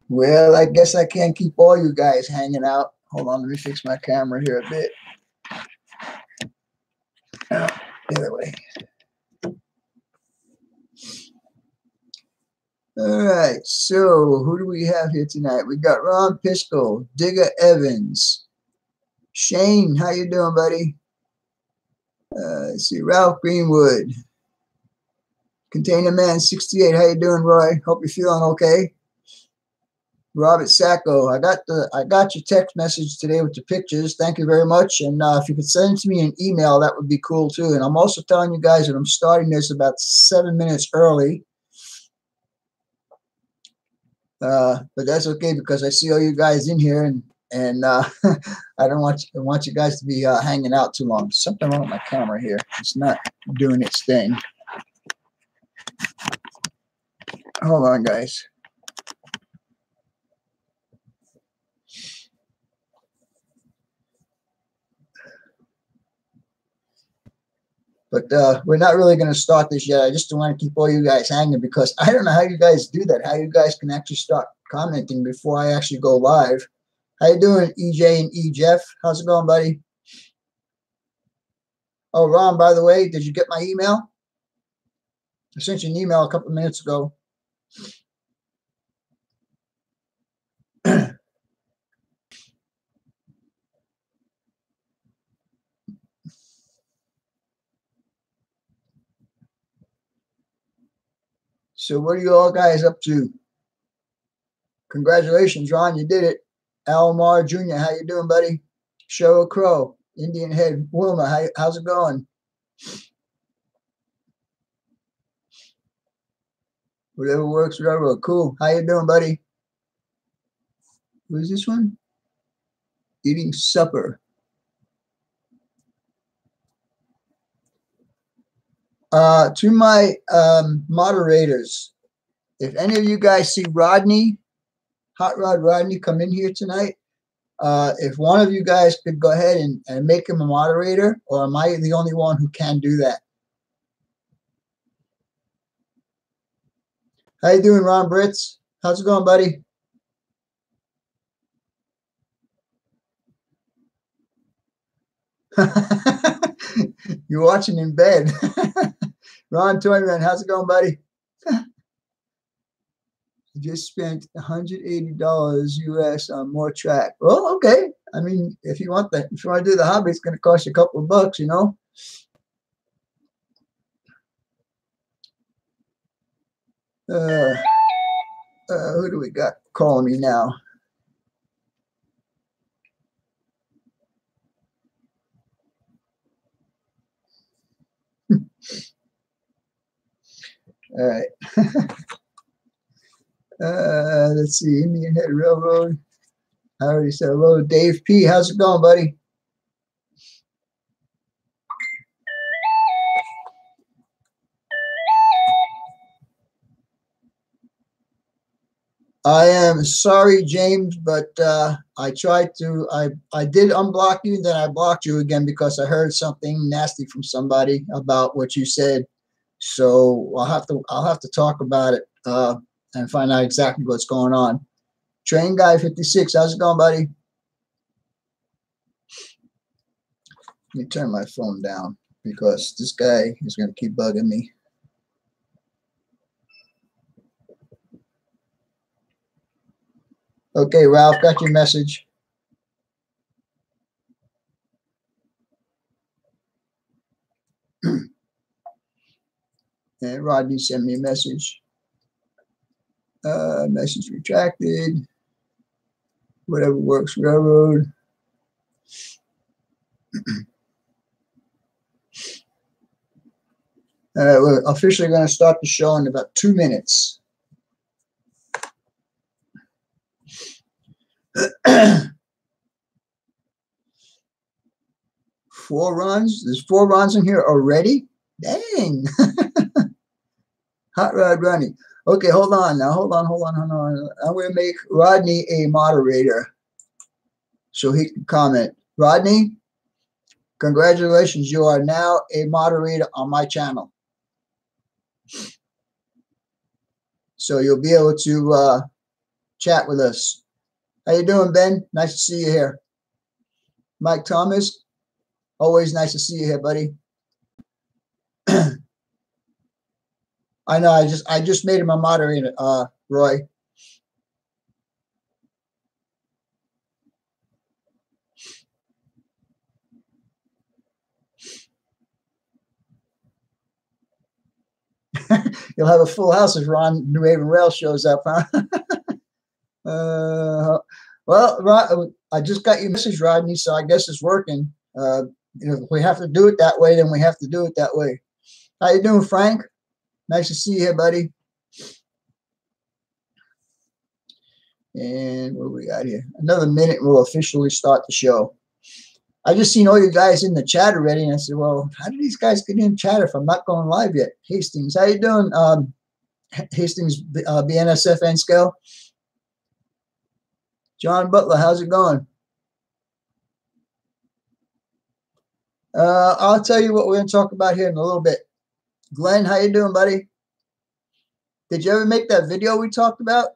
Well, I guess I can't keep all you guys hanging out. Hold on, let me fix my camera here a bit. The other way. All right, so who do we have here tonight? We got Ron Pisco, Digger Evans, Shane. How you doing, buddy? Let's see, Ralph Greenwood, Container Man 68. How you doing, Roy? Hope you're feeling okay. Robert Sacco, I got your text message today with the pictures. Thank you very much. And if you could send it to me an email, that would be cool too. And I'm also telling you guys that I'm starting this about 7 minutes early. But that's okay because I see all you guys in here, and I don't want you guys to be hanging out too long. Something wrong with my camera here. It's not doing its thing. Hold on, guys. But we're not really going to start this yet. I just don't want to keep all you guys hanging because I don't know how you guys do that, how you guys can actually start commenting before I actually go live. How you doing, EJ and E. Jeff? How's it going, buddy? Oh, Ron, by the way, did you get my email? I sent you an email a couple of minutes ago. So what are you all guys up to? Congratulations, Ron, you did it. Almar Jr., how you doing, buddy? Cheryl Crow, Indian Head, Wilma, how's it going? Whatever works, whatever. Cool. How you doing, buddy? Who's this one? Eating supper. To my moderators, if any of you guys see Rodney, Hot Rod Rodney, come in here tonight, if one of you guys could go ahead and make him a moderator, or am I the only one who can do that? How you doing, Ron Britz? How's it going, buddy? You're watching in bed. Ron Toyman, how's it going, buddy? Just spent $180 US on more track. Well, okay. I mean, if you want to do the hobby, it's going to cost you a couple of bucks, you know. Who do we got calling me now? All right. Let's see. Indian Head Railroad. I already said hello. Dave P. How's it going, buddy? I am sorry, James, but I tried to. I did unblock you, then I blocked you again because I heard something nasty from somebody about what you said. So I'll have to talk about it and find out exactly what's going on. Train Guy 56, how's it going, buddy? Let me turn my phone down because this guy is going to keep bugging me. Okay, Ralph, got your message. And Rodney sent me a message. Message retracted. Whatever works, railroad. All right, we're officially going to start the show in about 2 minutes. Four runs? There's 4 runs in here already? Dang. Hot Rod Rodney. Okay, hold on now. Hold on. I'm going to make Rodney a moderator so he can comment. Rodney, congratulations. You are now a moderator on my channel. So you'll be able to chat with us. How you doing, Ben? Nice to see you here. Mike Thomas, always nice to see you here, buddy. I know. I just made him a moderator, Roy. You'll have a full house if Ron New Haven Rail shows up, huh? Well, Rod, I just got your message, Rodney, so I guess it's working. If we have to do it that way, then we have to do it that way. How you doing, Frank? Nice to see you here, buddy. And what we got here? Another minute, we'll officially start the show. I just seen all you guys in the chat already, and I said, well, how do these guys get in chat if I'm not going live yet? Hastings, how you doing? Hastings, BNSF N scale. John Butler, how's it going? I'll tell you what we're going to talk about here in a little bit. Glenn, how you doing, buddy? Did you ever make that video we talked about?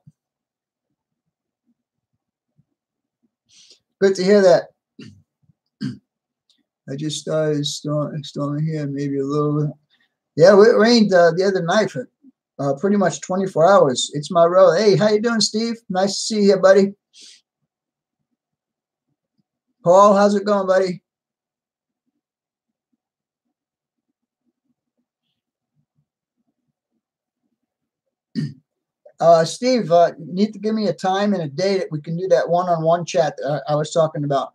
Good to hear that. I just started storming here, maybe a little bit. Yeah, it rained the other night for pretty much 24 hours. It's my road. Hey, how you doing, Steve? Nice to see you here, buddy. Paul, how's it going, buddy? Steve, you need to give me a time and a day that we can do that one-on-one chat that I was talking about.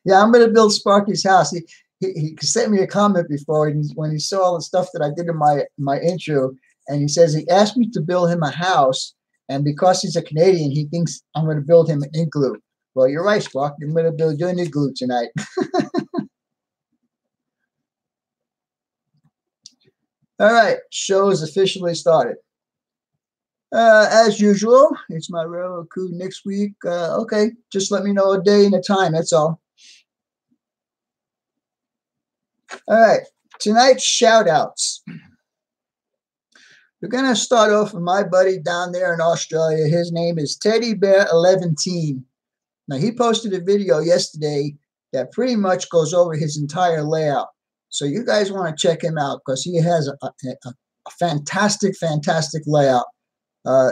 Yeah, I'm going to build Sparky's house. He sent me a comment before when he saw all the stuff that I did in my intro, and he says he asked me to build him a house, and because he's a Canadian, he thinks I'm going to build him an igloo. Well, you're right, Spark. I'm going to build you an igloo tonight. All right, show is officially started. As usual, it's my railroad crew next week. Okay, just let me know a day and a time. That's all. All right, tonight's shout-outs. We're going to start off with my buddy down there in Australia. His name is Teddy Bear 11 Team. Now, he posted a video yesterday that pretty much goes over his entire layout. So you guys want to check him out because he has a fantastic, fantastic layout.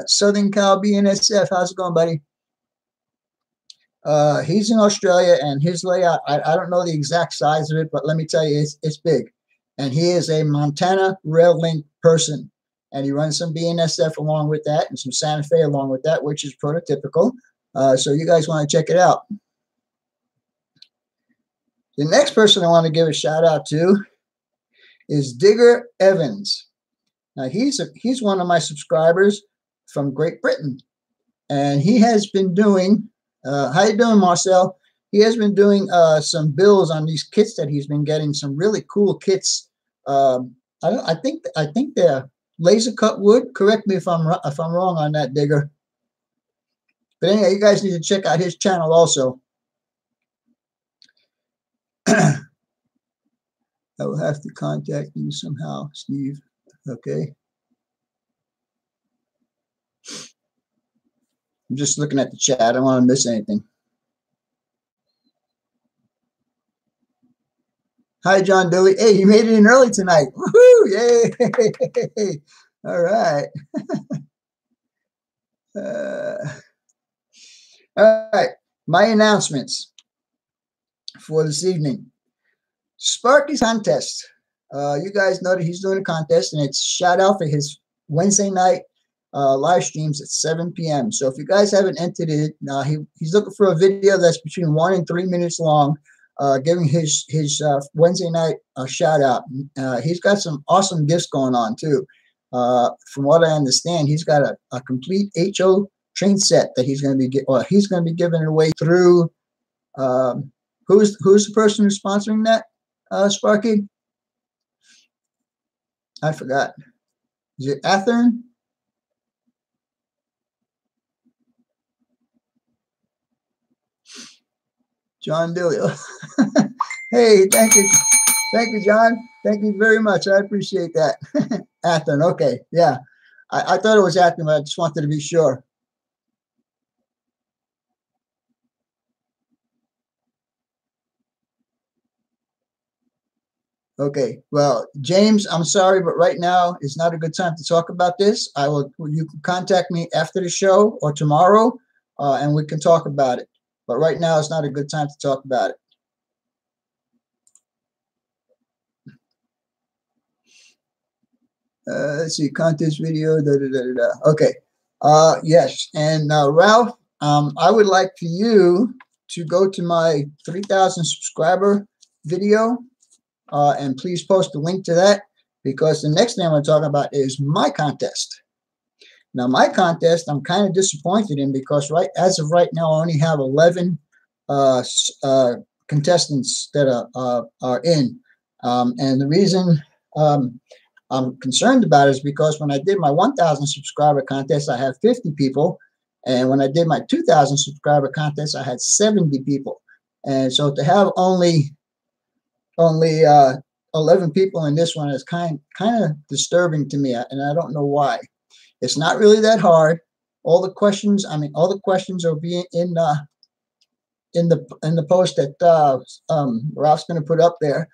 Southern Cal BNSF, how's it going, buddy? He's in Australia, and his layout, I don't know the exact size of it, but let me tell you, it's big. And he is a Montana Rail Link person. And he runs some BNSF along with that and some Santa Fe along with that, which is prototypical. So you guys want to check it out. The next person I want to give a shout out to is Digger Evans. Now he's one of my subscribers from Great Britain, and he has been doing. How you doing, Marcel? He has been doing some builds on these kits that he's been getting. Some really cool kits. I think they're laser cut wood. Correct me if I'm wrong on that, Digger. But anyway, you guys need to check out his channel also. I will have to contact you somehow, Steve. Okay. I'm just looking at the chat. I don't want to miss anything. Hi, John Dilly. Hey, you made it in early tonight. Woohoo! Yay! All right. All right. My announcements for this evening. Sparky's contest. You guys know that he's doing a contest, and it's shout out for his Wednesday night live streams at 7 p.m. So if you guys haven't entered it, he's looking for a video that's between 1 and 3 minutes long, giving his Wednesday night shout out. He's got some awesome gifts going on too. From what I understand, he's got a complete HO train set that he's going to be giving away through. Who's the person who's sponsoring that? Sparky? I forgot. Is it Athern? John Dilly. Hey, thank you. Thank you, John. Thank you very much. I appreciate that. Athern, okay. Yeah. I thought it was acting, but I just wanted to be sure. Okay, well, James, I'm sorry, but right now is not a good time to talk about this. You can contact me after the show or tomorrow, and we can talk about it. But right now is not a good time to talk about it. Let's see, contest video, da, da, da, da, da. Okay, yes, and Ralph, I would like for you to go to my 3,000 subscriber video, and please post a link to that, because the next thing I'm going to talk about is my contest. Now, my contest, I'm kind of disappointed in, because as of right now, I only have 11 contestants that are in. And the reason I'm concerned about it is because when I did my 1,000 subscriber contest, I had 50 people. And when I did my 2,000 subscriber contest, I had 70 people. And so to have only 11 people in this one is kind of disturbing to me, and I don't know why. It's not really that hard. All the questions are being in the post that Ralph's going to put up there,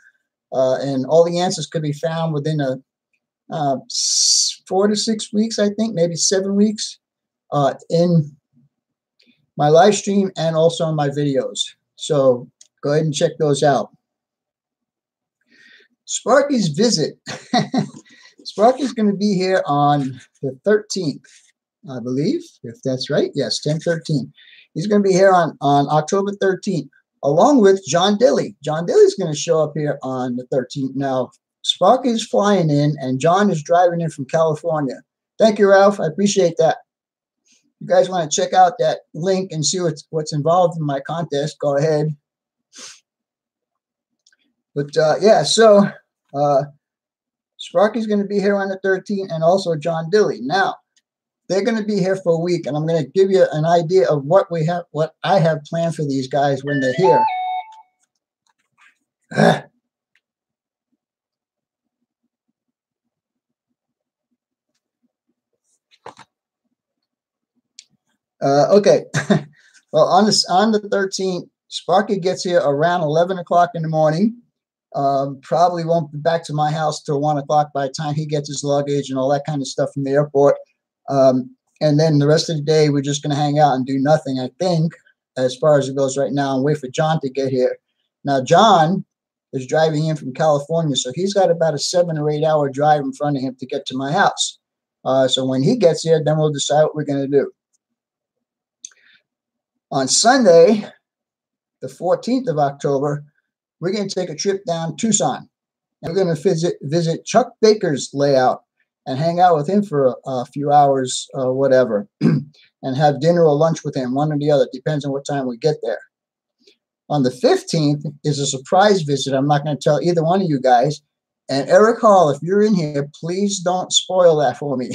and all the answers could be found within 4 to 6 weeks, I think, maybe 7 weeks, in my live stream and also in my videos. So go ahead and check those out. Sparky's visit. Sparky's going to be here on the 13th, I believe, if that's right. Yes, 10/13. He's going to be here on October 13th, along with John Dilly. John Dilly's going to show up here on the 13th. Now, Sparky's flying in, and John is driving in from California. Thank you, Ralph. I appreciate that. If you guys want to check out that link and see what's involved in my contest, go ahead. But yeah, so Sparky's going to be here on the 13th, and also John Dilly. Now, they're going to be here for a week, and I'm going to give you an idea of what I have planned for these guys when they're here. Okay. Well, on the 13th, Sparky gets here around 11 o'clock in the morning. Probably won't be back to my house till 1 o'clock by the time he gets his luggage and all that kind of stuff from the airport. And then the rest of the day, we're just going to hang out and do nothing, I think, as far as it goes right now, and wait for John to get here. Now, John is driving in from California, so he's got about a 7 or 8 hour drive in front of him to get to my house. So when he gets here, then we'll decide what we're going to do. On Sunday, the 14th of October, we're going to take a trip down Tucson. And we're going to visit Chuck Baker's layout and hang out with him for a few hours, whatever, and have dinner or lunch with him, one or the other. Depends on what time we get there. On the 15th is a surprise visit. I'm not going to tell either one of you guys. And Eric Hall, if you're in here, please don't spoil that for me.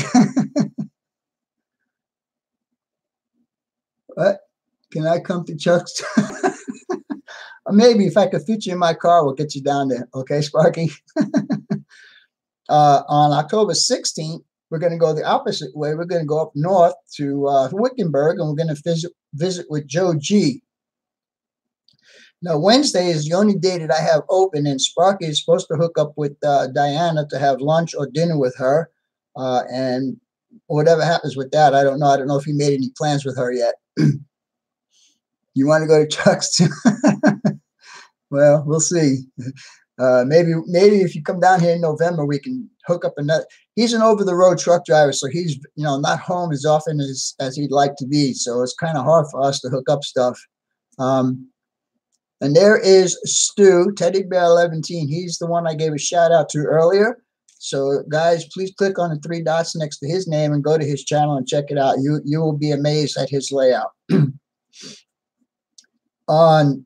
What? Can I come to Chuck's? Maybe if I could fit you in my car, we'll get you down there. Okay, Sparky? On October 16th, we're going to go the opposite way. We're going to go up north to Wickenburg, and we're going to visit with Joe G. Now, Wednesday is the only day that I have open, and Sparky is supposed to hook up with Diana to have lunch or dinner with her. And whatever happens with that, I don't know. I don't know if he made any plans with her yet. You want to go to Chuck's too? Well, we'll see. Maybe if you come down here in November, we can hook up another. He's an over-the-road truck driver, so he's not home as often as he'd like to be. So it's kind of hard for us to hook up stuff. And there is Stu, Teddy Bear 11. He's the one I gave a shout out to earlier. So guys, please click on the 3 dots next to his name and go to his channel and check it out. You will be amazed at his layout. On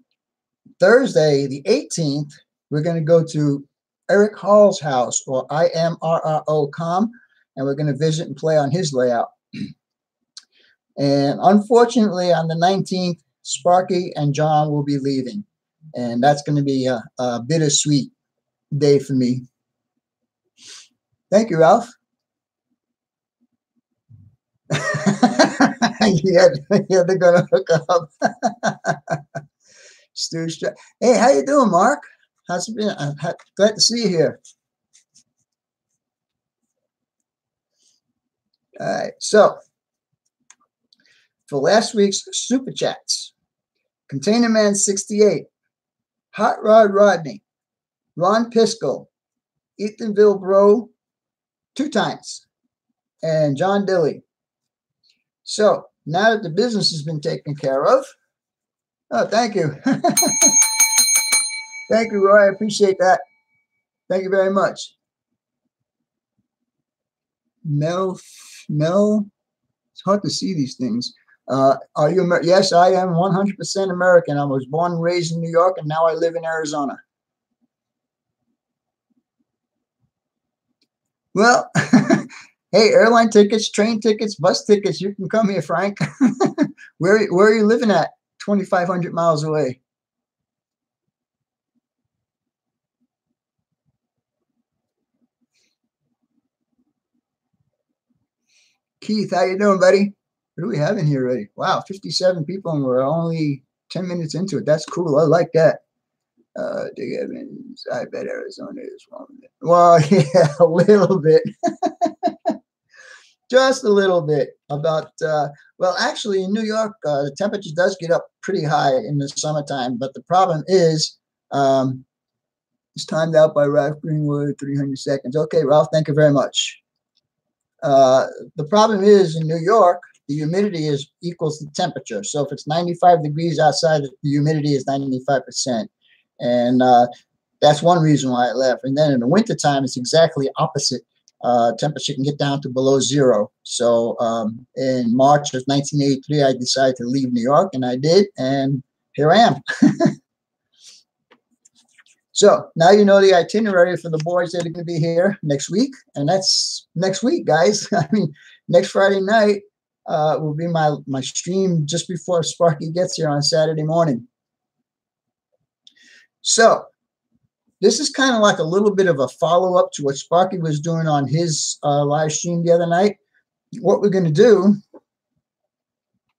Thursday, the 18th, we're going to go to Eric Hall's house, or IMRRO.com, and we're going to visit and play on his layout. And unfortunately, on the 19th, Sparky and John will be leaving, and that's going to be a bittersweet day for me. Thank you, Ralph. yeah, yeah, they're gonna hook up. Stu, hey, how you doing, Mark? How's it been? Glad to see you here. All right, so for last week's super chats, Container Man 68, Hot Rod Rodney, Ron Piskel, Ethanville Bro 2 times, and John Dilly. So now that the business has been taken care of, oh, thank you. Thank you, Roy. I appreciate that. Thank you very much. Mel, it's hard to see these things. Are you? Yes, I am 100% American. I was born and raised in New York, and now I live in Arizona. Well, hey, airline tickets, train tickets, bus tickets. You can come here, Frank. Where are you living at? 2,500 miles away. Keith, how you doing, buddy? What do we have in here already? Wow, 57 people, and we're only 10 minutes into it. That's cool. I like that. Dig Evans, I bet Arizona is one. Well, yeah, a little bit. Just a little bit. About, well, actually, in New York, the temperature does get up pretty high in the summertime, but the problem is it's timed out by Ralph Greenwood, 300 seconds. Okay, Ralph, thank you very much. The problem is in New York, the humidity is equals the temperature. So if it's 95 degrees outside, the humidity is 95%. And that's one reason why I left. And then in the wintertime, it's exactly opposite. Temperature can get down to below 0. So in March of 1983, I decided to leave New York, and I did. And here I am. So now you know the itinerary for the boys that are going to be here next week. And that's next week, guys. I mean, next Friday night will be my stream just before Sparky gets here on Saturday morning. So this is kind of like a little bit of a follow-up to what Sparky was doing on his live stream the other night. What we're going to do,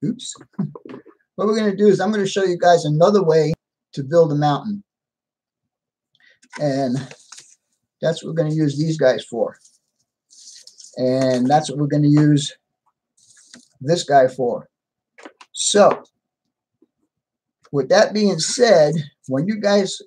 what we're going to do is I'm going to show you guys another way to build a mountain. And that's what we're going to use these guys for. And that's what we're going to use this guy for. So with that being said, when you guys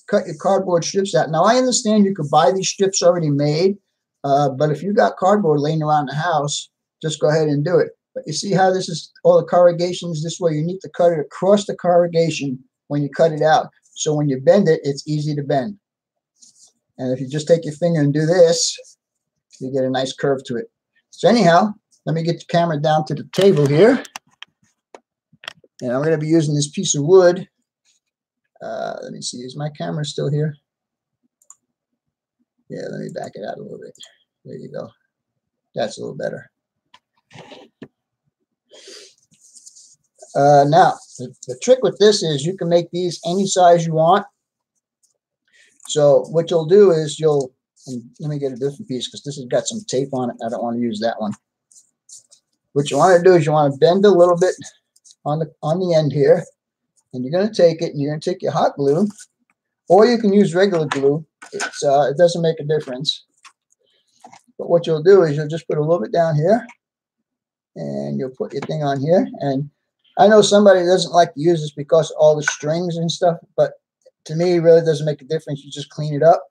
cut your cardboard strips out, now I understand you could buy these strips already made, but if you got cardboard laying around the house, just go ahead and do it. But you see how this is all the corrugations this way? You need to cut it across the corrugation when you cut it out. So when you bend it, it's easy to bend. And if you just take your finger and do this, you get a nice curve to it. So anyhow, let me get the camera down to the table here. And I'm going to be using this piece of wood. Let me see, is my camera still here? Yeah, let me back it out a little bit. There you go. That's a little better. Now, the trick with this is you can make these any size you want. So what you'll do is let me get a different piece because this has got some tape on it. I don't want to use that one. What you want to do is you want to bend a little bit on the end here, and you're going to take it and you're going to take your hot glue, or you can use regular glue. It doesn't make a difference. But what you'll do is you'll just put a little bit down here, and you'll put your thing on here. And I know somebody doesn't like to use this because of all the strings and stuff, but to me, it really doesn't make a difference. You just clean it up,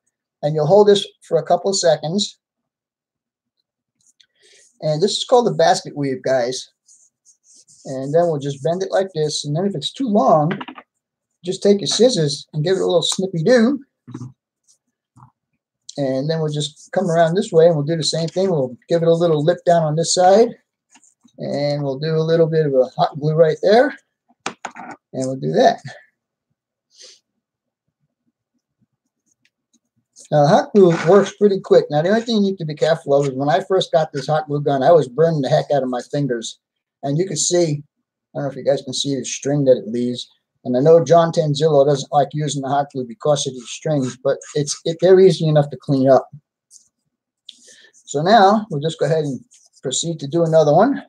and you'll hold this for a couple of seconds. And this is called the basket weave, guys. And then we'll just bend it like this. And then if it's too long, just take your scissors and give it a little snippy-do. And then we'll just come around this way, and we'll do the same thing. We'll give it a little lip down on this side. And we'll do a little bit of a hot glue right there. And we'll do that. Now, hot glue works pretty quick. Now, the only thing you need to be careful of is when I first got this hot glue gun, I was burning the heck out of my fingers. And you can see, I don't know if you guys can see the string that it leaves. And I know John Tanzillo doesn't like using the hot glue because of these strings, but they're easy enough to clean up. So now we'll just go ahead and proceed to do another one.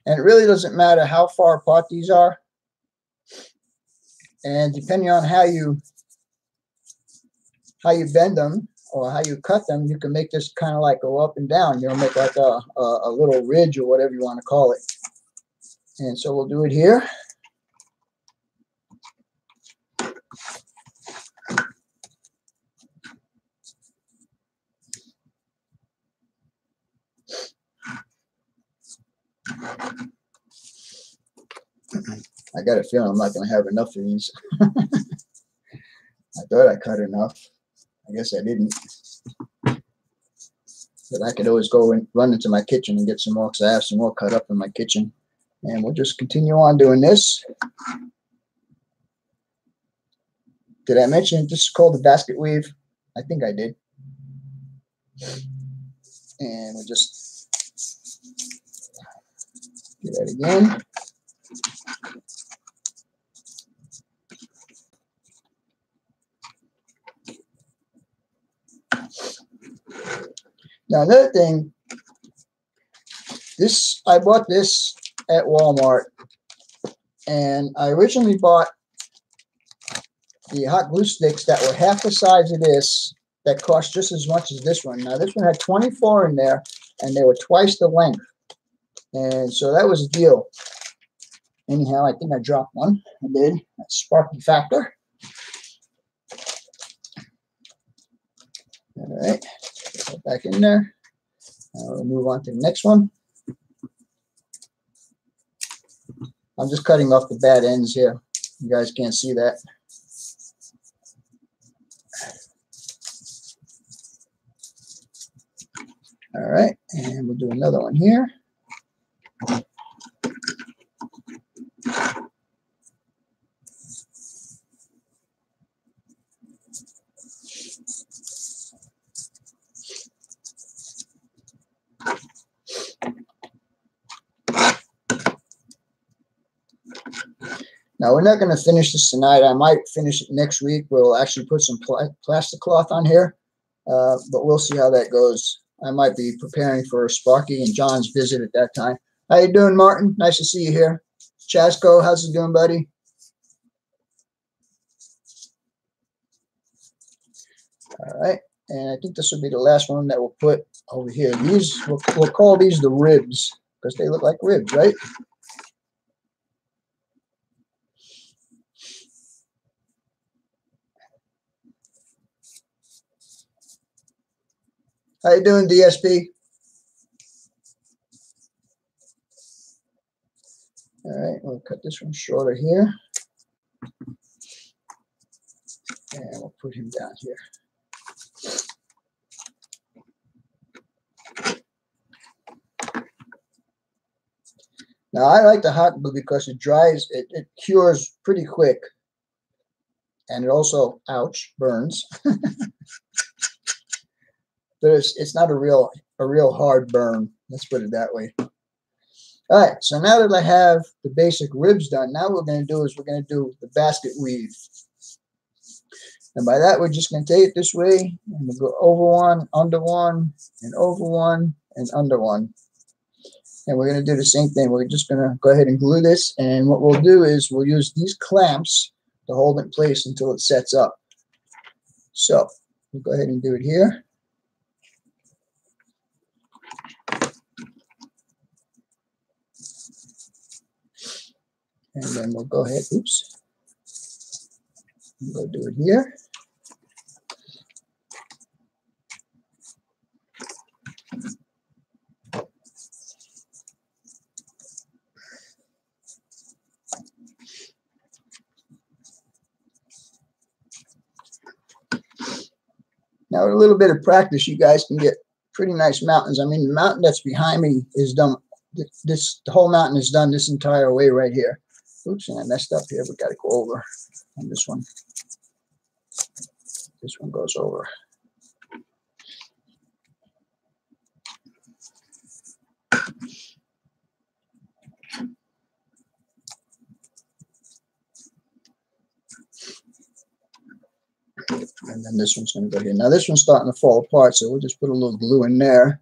And it really doesn't matter how far apart these are. And depending on how you bend them or how you cut them, you can make this kind of like go up and down. You know, make like a little ridge or whatever you want to call it. And so we'll do it here. I got a feeling I'm not going to have enough of these. I thought I cut enough. I guess I didn't. But I could always go and run into my kitchen and get some more, because I have some more cut up in my kitchen. And we'll just continue on doing this. Did I mention this is called the basket weave? I think I did. And we'll just do that again. Now another thing, I bought this at Walmart, and I originally bought the hot glue sticks that were half the size of this, that cost just as much as this one. Now this one had 24 in there, and they were twice the length, and so that was a deal. Anyhow, I think I dropped one. I did. That's sparky factor. All right, put that back in there. We'll move on to the next one. I'm just cutting off the bad ends here. You guys can't see that. All right, and we'll do another one here. Now, we're not going to finish this tonight. I might finish it next week. We'll actually put some plastic cloth on here, but we'll see how that goes. I might be preparing for Sparky and John's visit at that time. How you doing, Martin? Nice to see you here. Chasco, how's it doing, buddy? All right, and I think this will be the last one that we'll put over here. These, we'll call these the ribs, because they look like ribs, right? How you doing, DSP? All right, we'll cut this one shorter here. And we'll put him down here. Now, I like the hot glue because it dries, it cures pretty quick. And it also, ouch, burns. But it's not a real hard burn. Let's put it that way. All right, so now that I have the basic ribs done, now what we're going to do is we're going to do the basket weave. And by that, we're just going to take it this way, and we'll go over one, under one, and over one, and under one. And we're going to do the same thing. We're just going to go ahead and glue this, and what we'll do is we'll use these clamps to hold it in place until it sets up. So we'll go ahead and do it here. And then we'll go ahead, oops, we'll go do it here. Now, with a little bit of practice, you guys can get pretty nice mountains. I mean, the mountain that's behind me is done. The whole mountain is done this entire way right here. Oops, and I messed up here. We got to go over on this one. This one goes over. And then this one's going to go here. Now, this one's starting to fall apart, so we'll just put a little glue in there.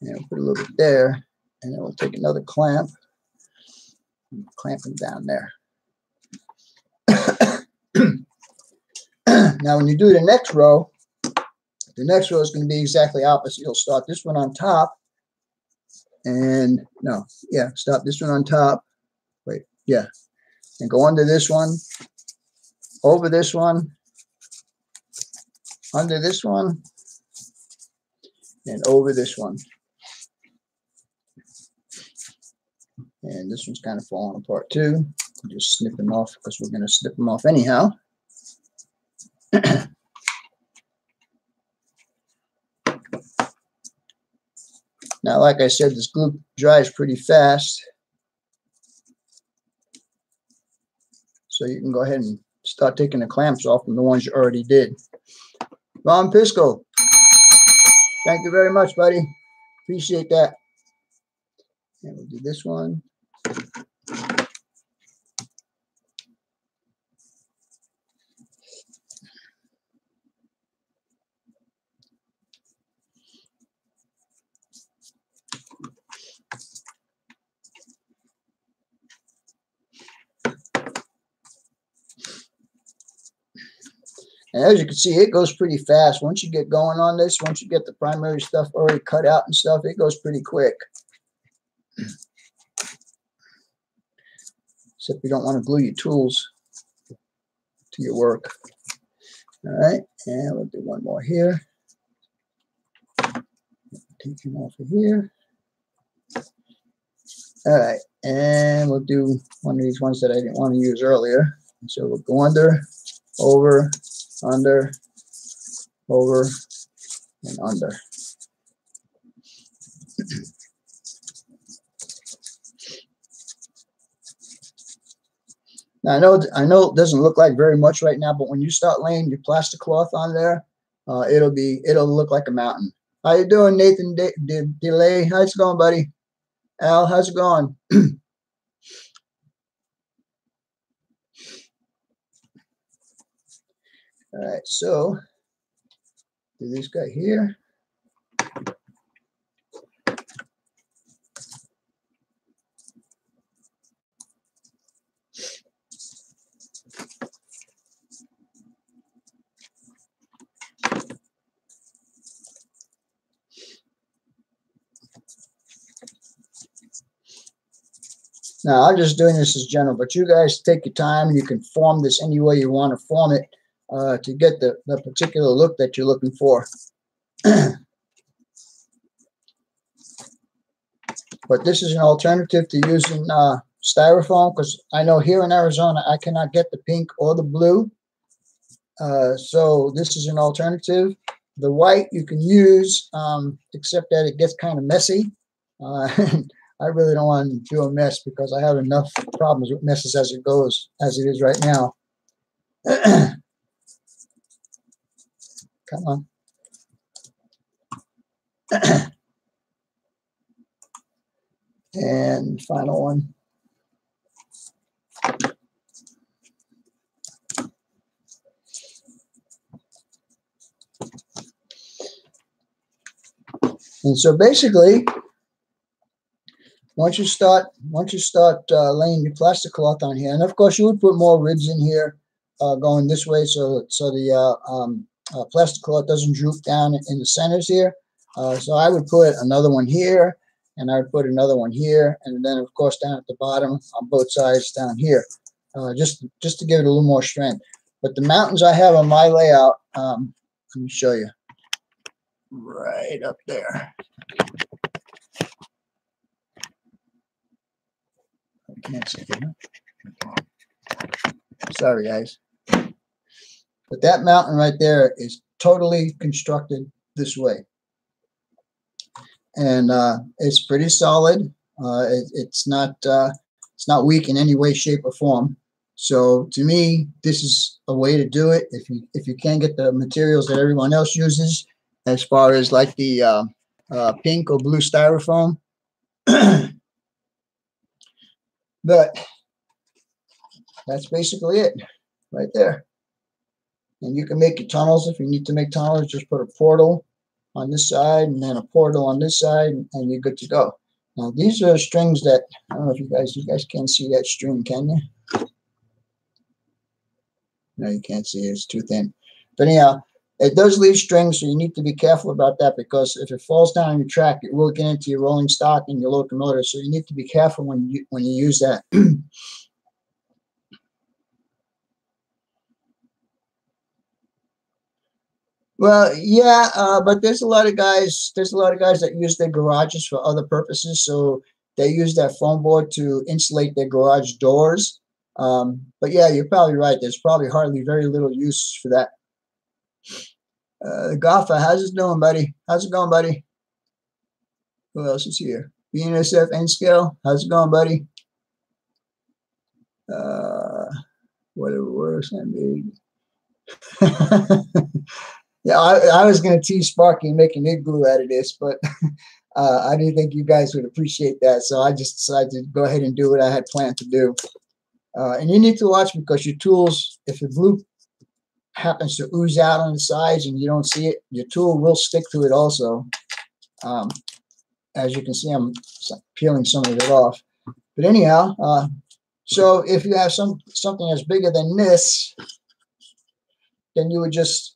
And we'll put a little bit there. And then we'll take another clamp. Clamp them down there. Now, when you do the next row is going to be exactly opposite. You'll start this one on top, and stop this one on top. Wait, yeah, and go under this one, over this one, under this one, and over this one. And this one's kind of falling apart too. Just snip them off because we're going to snip them off anyhow. Now, like I said, this glue dries pretty fast. So you can go ahead and start taking the clamps off from the ones you already did. Ron Pisco, thank you very much, buddy. Appreciate that. And we'll do this one. And as you can see, it goes pretty fast. Once you get going on this, once you get the primary stuff already cut out and stuff, it goes pretty quick. Except you don't want to glue your tools to your work. All right, and we'll do one more here. Take him off of here. All right, and we'll do one of these ones that I didn't want to use earlier. So we'll go under, over, under, over, and under. Now, I know it doesn't look like very much right now, but when you start laying your plastic cloth on there, it'll look like a mountain. How you doing, Nathan Delay? How's it going, buddy? Al, how's it going? All right, so do this guy here. Now, I'm just doing this as general, but you guys take your time and you can form this any way you want to form it to get the particular look that you're looking for. But this is an alternative to using styrofoam, because I know here in Arizona I cannot get the pink or the blue. So this is an alternative. The white you can use, except that it gets kind of messy. I really don't want to do a mess because I have enough problems with messes as it goes, as it is right now. Come on. And final one. And so basically, once you start laying your plastic cloth on here, and of course you would put more ribs in here going this way, so the plastic cloth doesn't droop down in the centers here. So I would put another one here, and I would put another one here, and then of course down at the bottom on both sides down here, just to give it a little more strength. But the mountains I have on my layout, let me show you, right up there. Can't see it. Sorry, guys. But that mountain right there is totally constructed this way, and it's pretty solid. It's not weak in any way, shape, or form. So to me, this is a way to do it. If you can't get the materials that everyone else uses, as far as like the pink or blue styrofoam. But that's basically it right there. And you can make your tunnels if you need to make tunnels. Just put a portal on this side and then a portal on this side, and you're good to go. Now these are strings that, I don't know if you guys can't see that string, can you? No, you can't see it. It's too thin. But anyhow, it does leave strings, so you need to be careful about that, because if it falls down your track, it will get into your rolling stock and your locomotive. So you need to be careful when you use that. Well, yeah, but there's a lot of guys. There's a lot of guys that use their garages for other purposes. So they use that foam board to insulate their garage doors. But yeah, you're probably right. There's probably hardly very little use for that. Gaffa, how's it doing, buddy? How's it going, buddy? Who else is here? BNSF N scale. How's it going, buddy? Whatever works, I made. Yeah, I was going to tease Sparky and make an igloo out of this, but I didn't think you guys would appreciate that, so I just decided to go ahead and do what I had planned to do. And you need to watch, because your tools, if the glue happens to ooze out on the sides and you don't see it, your tool will stick to it also. As you can see, I'm peeling some of it off. But anyhow, so if you have something that's bigger than this, then you would just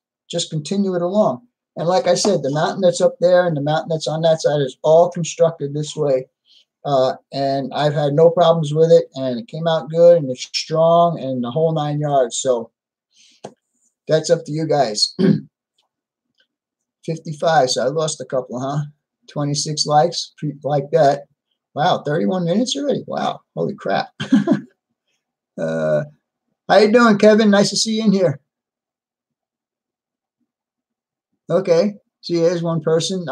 continue it along. And like I said, the mountain that's up there and the mountain that's on that side is all constructed this way. And I've had no problems with it, and it came out good, and it's strong, and the whole 9 yards. So that's up to you guys. 55, so I lost a couple, huh? 26 likes, like that. Wow, 31 minutes already. Wow, holy crap. How you doing, Kevin? Nice to see you in here. Okay, see, here's one person.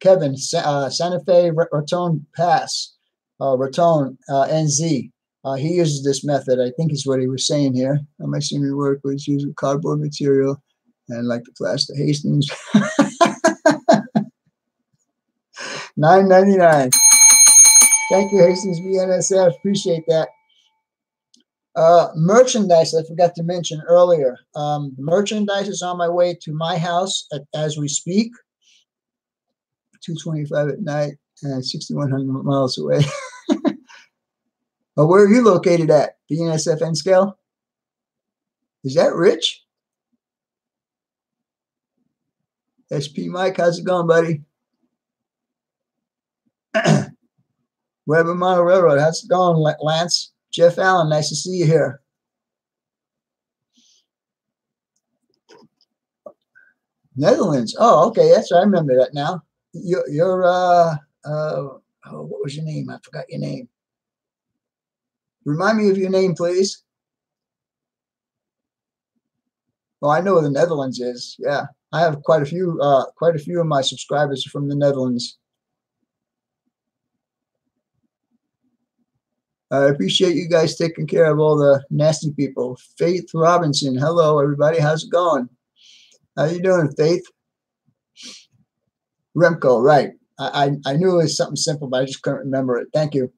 Kevin, Santa Fe Raton Pass, Raton NZ. He uses this method. I think is what he was saying here. My senior work was using cardboard material and like the plaster Hastings. $9.99. Thank you, Hastings BNSF. Appreciate that. Merchandise, I forgot to mention earlier. The merchandise is on my way to my house as we speak. 2:25 at night and 6,100 miles away. Where are you located at? BNSF N scale? Is that Rich? SP Mike, how's it going, buddy? Weber Model Railroad, how's it going, Lance? Jeff Allen, nice to see you here. Netherlands. Oh, okay, that's I remember that now. You're what was your name? I forgot your name. Remind me of your name, please. Oh, I know where the Netherlands is. Yeah, I have quite a few of my subscribers from the Netherlands. I appreciate you guys taking care of all the nasty people. Faith Robinson, hello everybody. How's it going? How you doing, Faith? Remco, right. I knew it was something simple, but I just couldn't remember it. Thank you.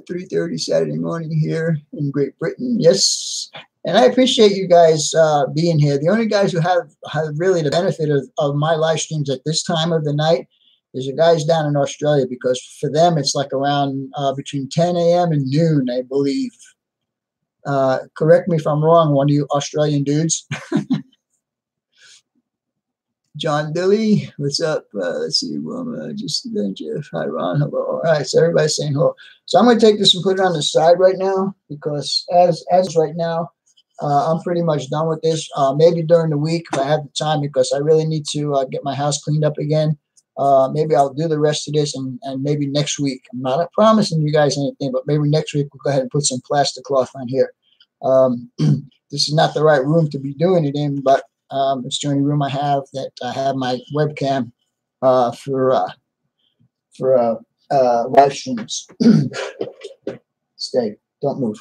3:30 Saturday morning here in Great Britain. Yes. And I appreciate you guys being here. The only guys who have really the benefit of my live streams at this time of the night is the guys down in Australia, because for them it's like around between 10 a.m. and noon, I believe. Correct me if I'm wrong, one of you Australian dudes. John Dilly, what's up? Let's see, just then Jeff, hi Ron, hello. All right, so everybody's saying hello. So I'm going to take this and put it on the side right now, because as right now, I'm pretty much done with this. Maybe during the week if I have the time, because I really need to get my house cleaned up again. Maybe I'll do the rest of this, and maybe next week. I'm not promising you guys anything, but maybe next week we'll go ahead and put some plastic cloth on here. This is not the right room to be doing it in, but it's the only room I have that I have my webcam for live streams. Stay, don't move.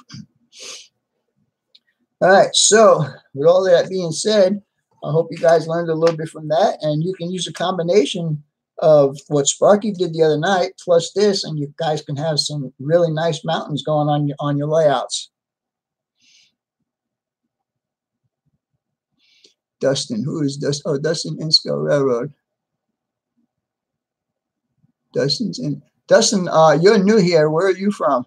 All right, so with all that being said, I hope you guys learned a little bit from that, and you can use a combination of what Sparky did the other night plus this, and you guys can have some really nice mountains going on your layouts. Dustin, who is Dustin? Oh, Dustin Insco Railroad. Dustin, you're new here. Where are you from?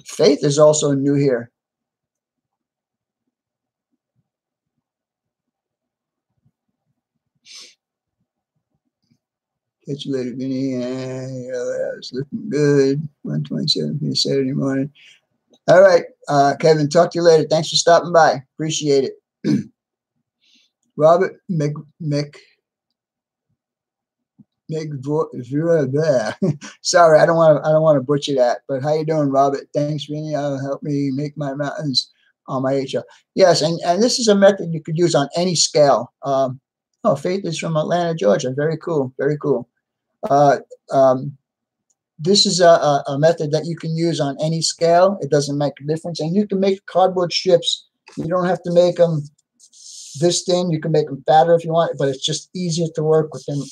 Faith is also new here. Catch you later, Vinny. That was looking good. 1:27 Saturday morning. All right, Kevin, talk to you later. Thanks for stopping by. Appreciate it. Robert sorry, I don't want to butcher that. But how you doing, Robert? Thanks, Vinny. Help me make my mountains on my HL. Yes, and this is a method you could use on any scale. Oh, Faith is from Atlanta, Georgia. Very cool. Very cool. This is a method that you can use on any scale. It doesn't make a difference. And you can make cardboard strips. You don't have to make them this thin. You can make them fatter if you want, but it's just easier to work with them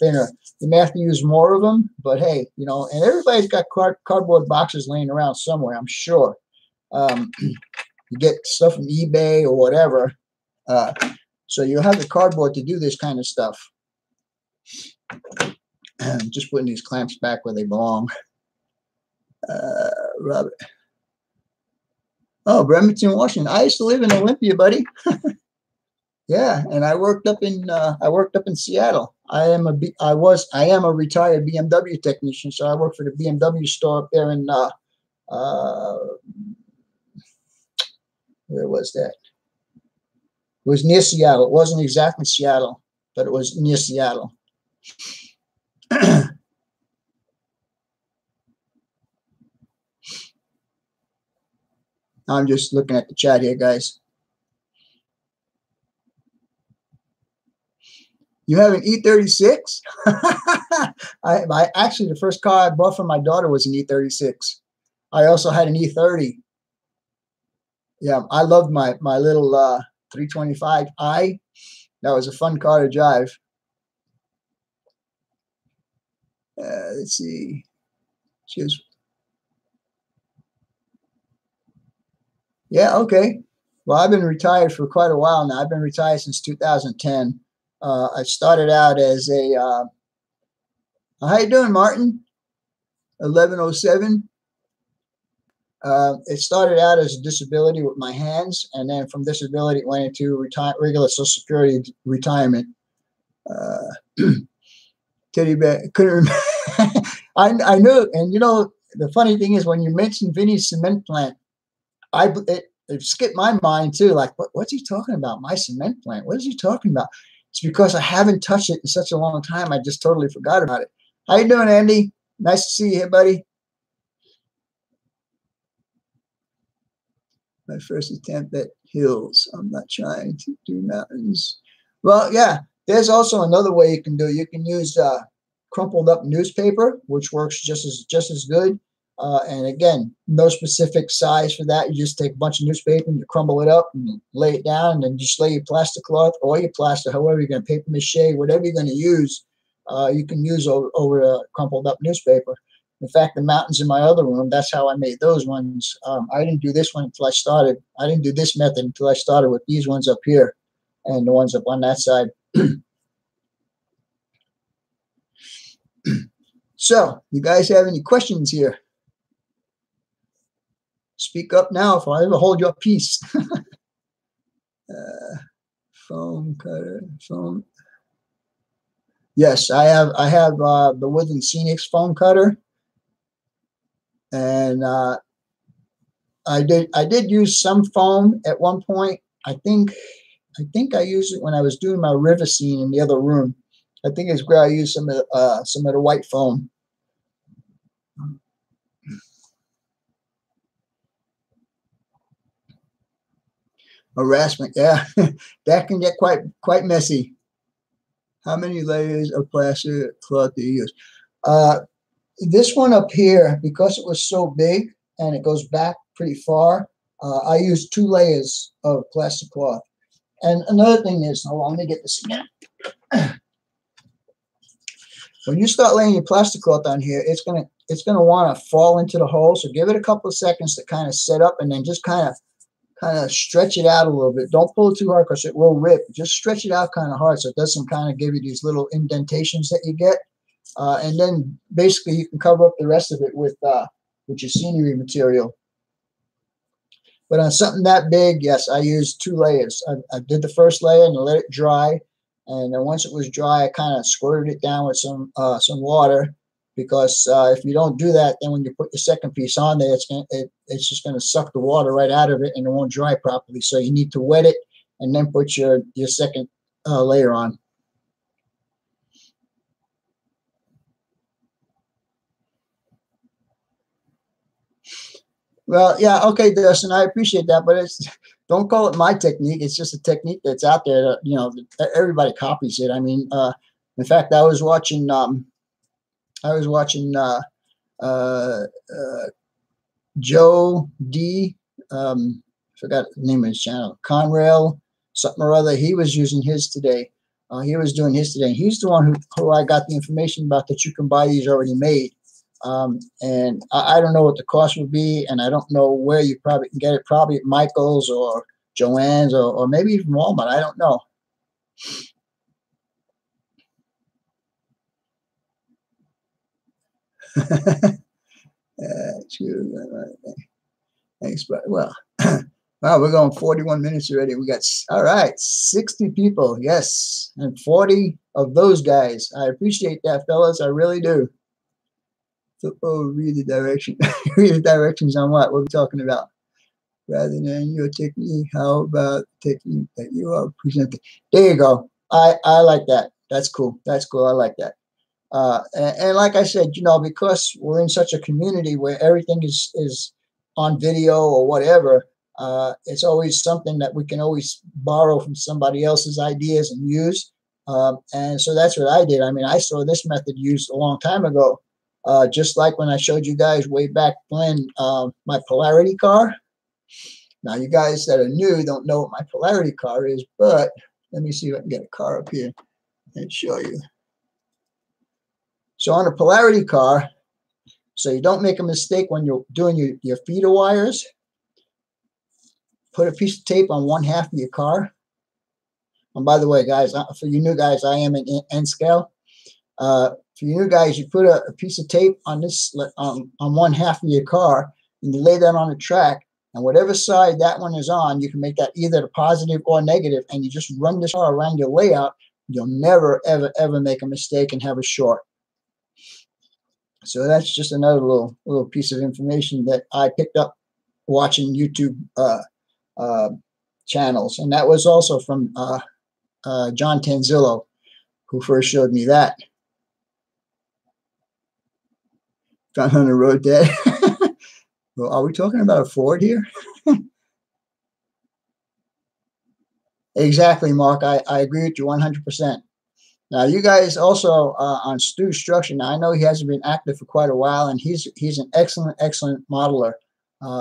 thinner. You may have to use more of them, but hey, you know, and everybody's got cardboard boxes laying around somewhere, I'm sure. You get stuff from eBay or whatever. So you'll have the cardboard to do this kind of stuff. Just putting these clamps back where they belong. Robert. Oh, Bremerton, Washington. I used to live in Olympia, buddy. Yeah, and I worked up in Seattle. I am a retired BMW technician, so I worked for the BMW store up there in where was that? It was near Seattle. It wasn't exactly Seattle, but it was near Seattle. I'm just looking at the chat here, guys. You have an E36? I actually, the first car I bought for my daughter was an E36. I also had an E30. Yeah, I loved my little 325i. That was a fun car to drive. Let's see. Cheers. Yeah, okay. Well, I've been retired for quite a while now. I've been retired since 2010. I started out as a, how you doing, Martin? 1107. It started out as a disability with my hands, and then from disability it went into regular Social Security retirement. Teddy bear, couldn't remember. I knew, and you know, the funny thing is when you mentioned Vinny's cement plant, it skipped my mind too. Like, what's he talking about? My cement plant? What is he talking about? It's because I haven't touched it in such a long time. I just totally forgot about it. How you doing, Andy? Nice to see you here, buddy. My first attempt at hills. I'm not trying to do mountains. Well, yeah, there's also another way you can do it. You can use crumpled up newspaper, which works just as good. And again, no specific size for that. You just take a bunch of newspaper and you crumble it up and you lay it down, and then just lay your plastic cloth or your plaster, however you're going to, paper mache, whatever you're going to use, you can use over a crumpled up newspaper. In fact, the mountains in my other room, that's how I made those ones. I didn't do this one until I started. I didn't do this method until I started with these ones up here and the ones up on that side. So, you guys have any questions here? Speak up now if I ever hold your peace. Foam cutter, foam. Yes, I have the Wood and Scenics foam cutter, and I did use some foam at one point. I think I used it when I was doing my river scene in the other room. I think it's where I used some of the white foam. Harassment, yeah, that can get quite messy. How many layers of plaster cloth do you use? This one up here, because it was so big and it goes back pretty far, I used 2 layers of plastic cloth. And another thing is, hold on, let me get this again. When you start laying your plastic cloth on here, it's gonna want to fall into the hole. So give it a couple of seconds to kind of set up, and then just kind kind of stretch it out a little bit. Don't pull it too hard because it will rip. Just stretch it out kind of hard so it doesn't kind of give you these little indentations that you get. And then basically you can cover up the rest of it with your scenery material. But on something that big, yes, I used 2 layers. I did the first layer and I let it dry. And then once it was dry, I kind of squirted it down with some water, because if you don't do that, then when you put your second piece on there, it's just going to suck the water right out of it and it won't dry properly. So you need to wet it and then put your second layer on. Well, yeah, okay, Dustin, I appreciate that, but don't call it my technique. It's just a technique that's out there that, you know, everybody copies it. I mean, in fact, I was watching Joe D. Forgot the name of his channel, Conrail something or other. He was using his today. He was doing his today. He's the one who I got the information about, that you can buy these already made. And I don't know what the cost would be, and I don't know where you probably can get it. Probably at Michael's or Joann's or maybe even Walmart. I don't know. Thanks, but well, wow, we're going 41 minutes already. We got, all right, 60 people, yes, and 40 of those guys. I appreciate that, fellas. I really do. So, read the direction. Read the directions on what we're talking about, rather than your technique. How about technique that you are presenting? There you go. I like that. That's cool. That's cool. I like that. And like I said, you know, because we're in such a community where everything is on video or whatever, it's always something that we can always borrow from somebody else's ideas and use. And so that's what I did. I mean, I saw this method used a long time ago. Just like when I showed you guys way back when my Polarity car. Now, you guys that are new don't know what my Polarity car is, but let me see if I can get a car up here and show you. So on a Polarity car, so you don't make a mistake when you're doing your feeder wires, put a piece of tape on one half of your car. And by the way, guys, for you new guys, I am in N scale. For you new guys, you put a piece of tape on this on one half of your car, and you lay that on the track. And whatever side that one is on, you can make that either the positive or negative, and you just run this car around your layout. You'll never, ever, ever make a mistake and have a short. So that's just another little piece of information that I picked up watching YouTube channels, and that was also from John Tanzillo, who first showed me that. Found on the road dead. Well, are we talking about a Ford here? Exactly, Mark. I agree with you 100%. Now, you guys also on Stu's Structure. Now, I know he hasn't been active for quite a while, and he's an excellent modeler.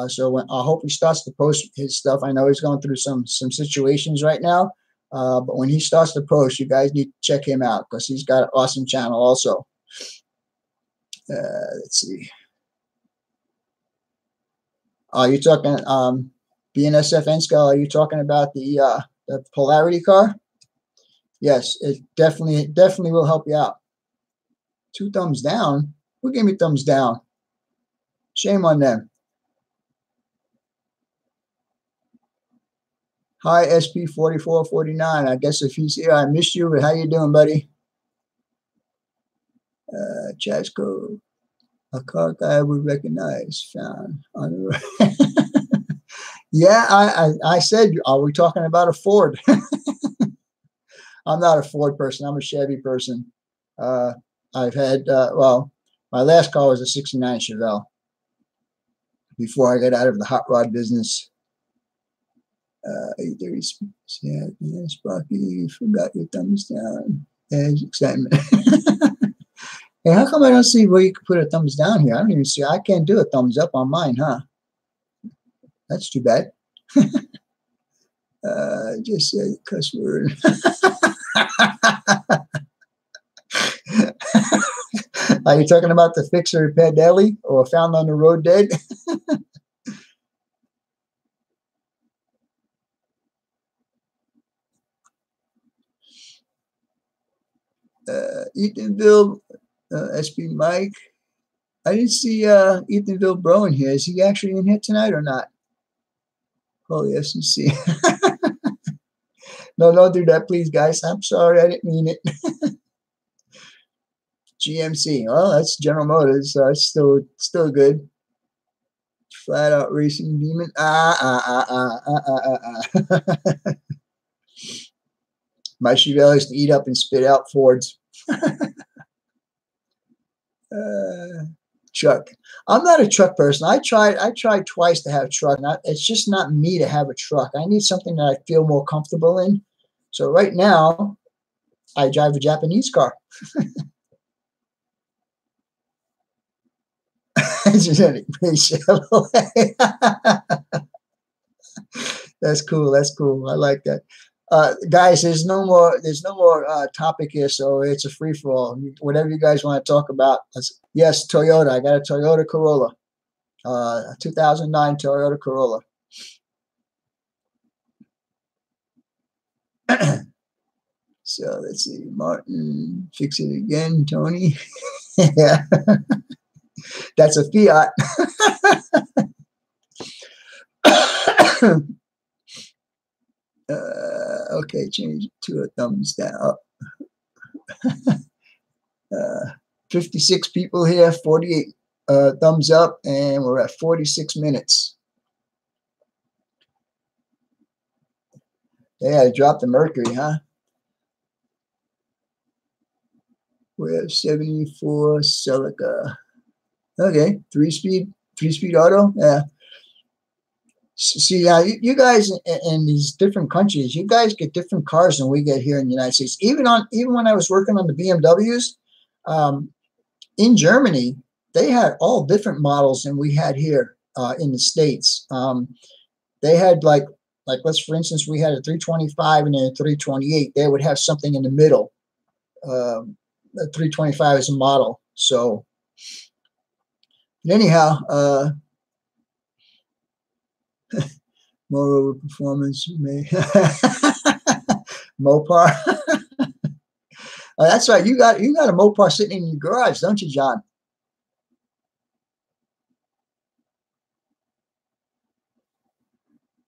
So I hope he starts to post his stuff. I know he's going through some situations right now, but when he starts to post, you guys need to check him out, because he's got an awesome channel also. Let's see. Are you talking BNSF N scale? Are you talking about the Polarity car? Yes, it definitely will help you out. 2 thumbs down? Who gave me thumbs down? Shame on them. Hi, SP4449. I guess if he's here, I missed you, but how you doing, buddy? Chasco, a car guy would recognize, found on the road. Yeah, I said, are we talking about a Ford? I'm not a Ford person. I'm a Chevy person. I've had, well, my last car was a 69 Chevelle before I got out of the hot rod business. Yeah, Sparky, forgot your thumbs down. There's excitement. Hey, how come I don't see where you can put a thumbs down here? I don't even see. I can't do a thumbs up on mine, huh? That's too bad. Just say cuss word. Are you talking about the fix or repair daily or found on the road dead? Ethanville, SP Mike. I didn't see Ethanville Bro in here. Is he actually in here tonight or not? Holy SEC. No, don't do that, please, guys. I'm sorry. I didn't mean it. GMC. Well, that's General Motors. It's still good. Flat Out Racing Demon. My Chevelle used to eat up and spit out Fords. Truck. I'm not a truck person. I tried twice to have a truck. It's just not me to have a truck. I need something that I feel more comfortable in. So right now, I drive a Japanese car. That's cool. That's cool. I like that. Guys, there's no more topic here, so it's a free for all. Whatever you guys want to talk about. Yes, Toyota. I got a Toyota Corolla, a 2009 Toyota Corolla. So let's see, Martin, fix it again, Tony. Yeah, that's a Fiat. Okay, change it to a thumbs down. Up. 56 people here, 48 thumbs up, and we're at 46 minutes. Yeah, I dropped the mercury, huh? We have 74 Celica. Okay, three-speed auto. Yeah. See, you guys in these different countries, you guys get different cars than we get here in the United States. Even when I was working on the BMWs, in Germany, they had all different models than we had here in the States. They had like let's for instance, we had a 325 and a 328. They would have something in the middle. The 325 is a model. So, but anyhow, moreover performance may Mopar. That's right. You got a Mopar sitting in your garage, don't you, John?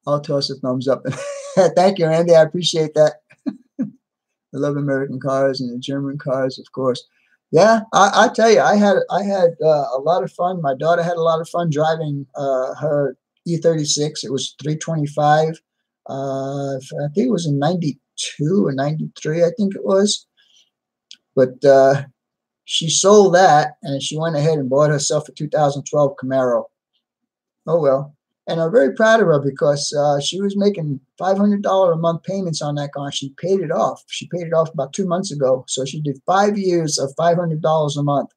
I'll toss a thumbs up. Thank you, Andy. I appreciate that. I love American cars and the German cars, of course. Yeah, I tell you, I had a lot of fun. My daughter had a lot of fun driving her E36. It was 325. I think it was in 92 or 93, I think it was. But she sold that, and she went ahead and bought herself a 2012 Camaro. Oh, well. And I'm very proud of her because she was making $500 a month payments on that car. She paid it off. She paid it off about 2 months ago. So she did 5 years of $500 a month.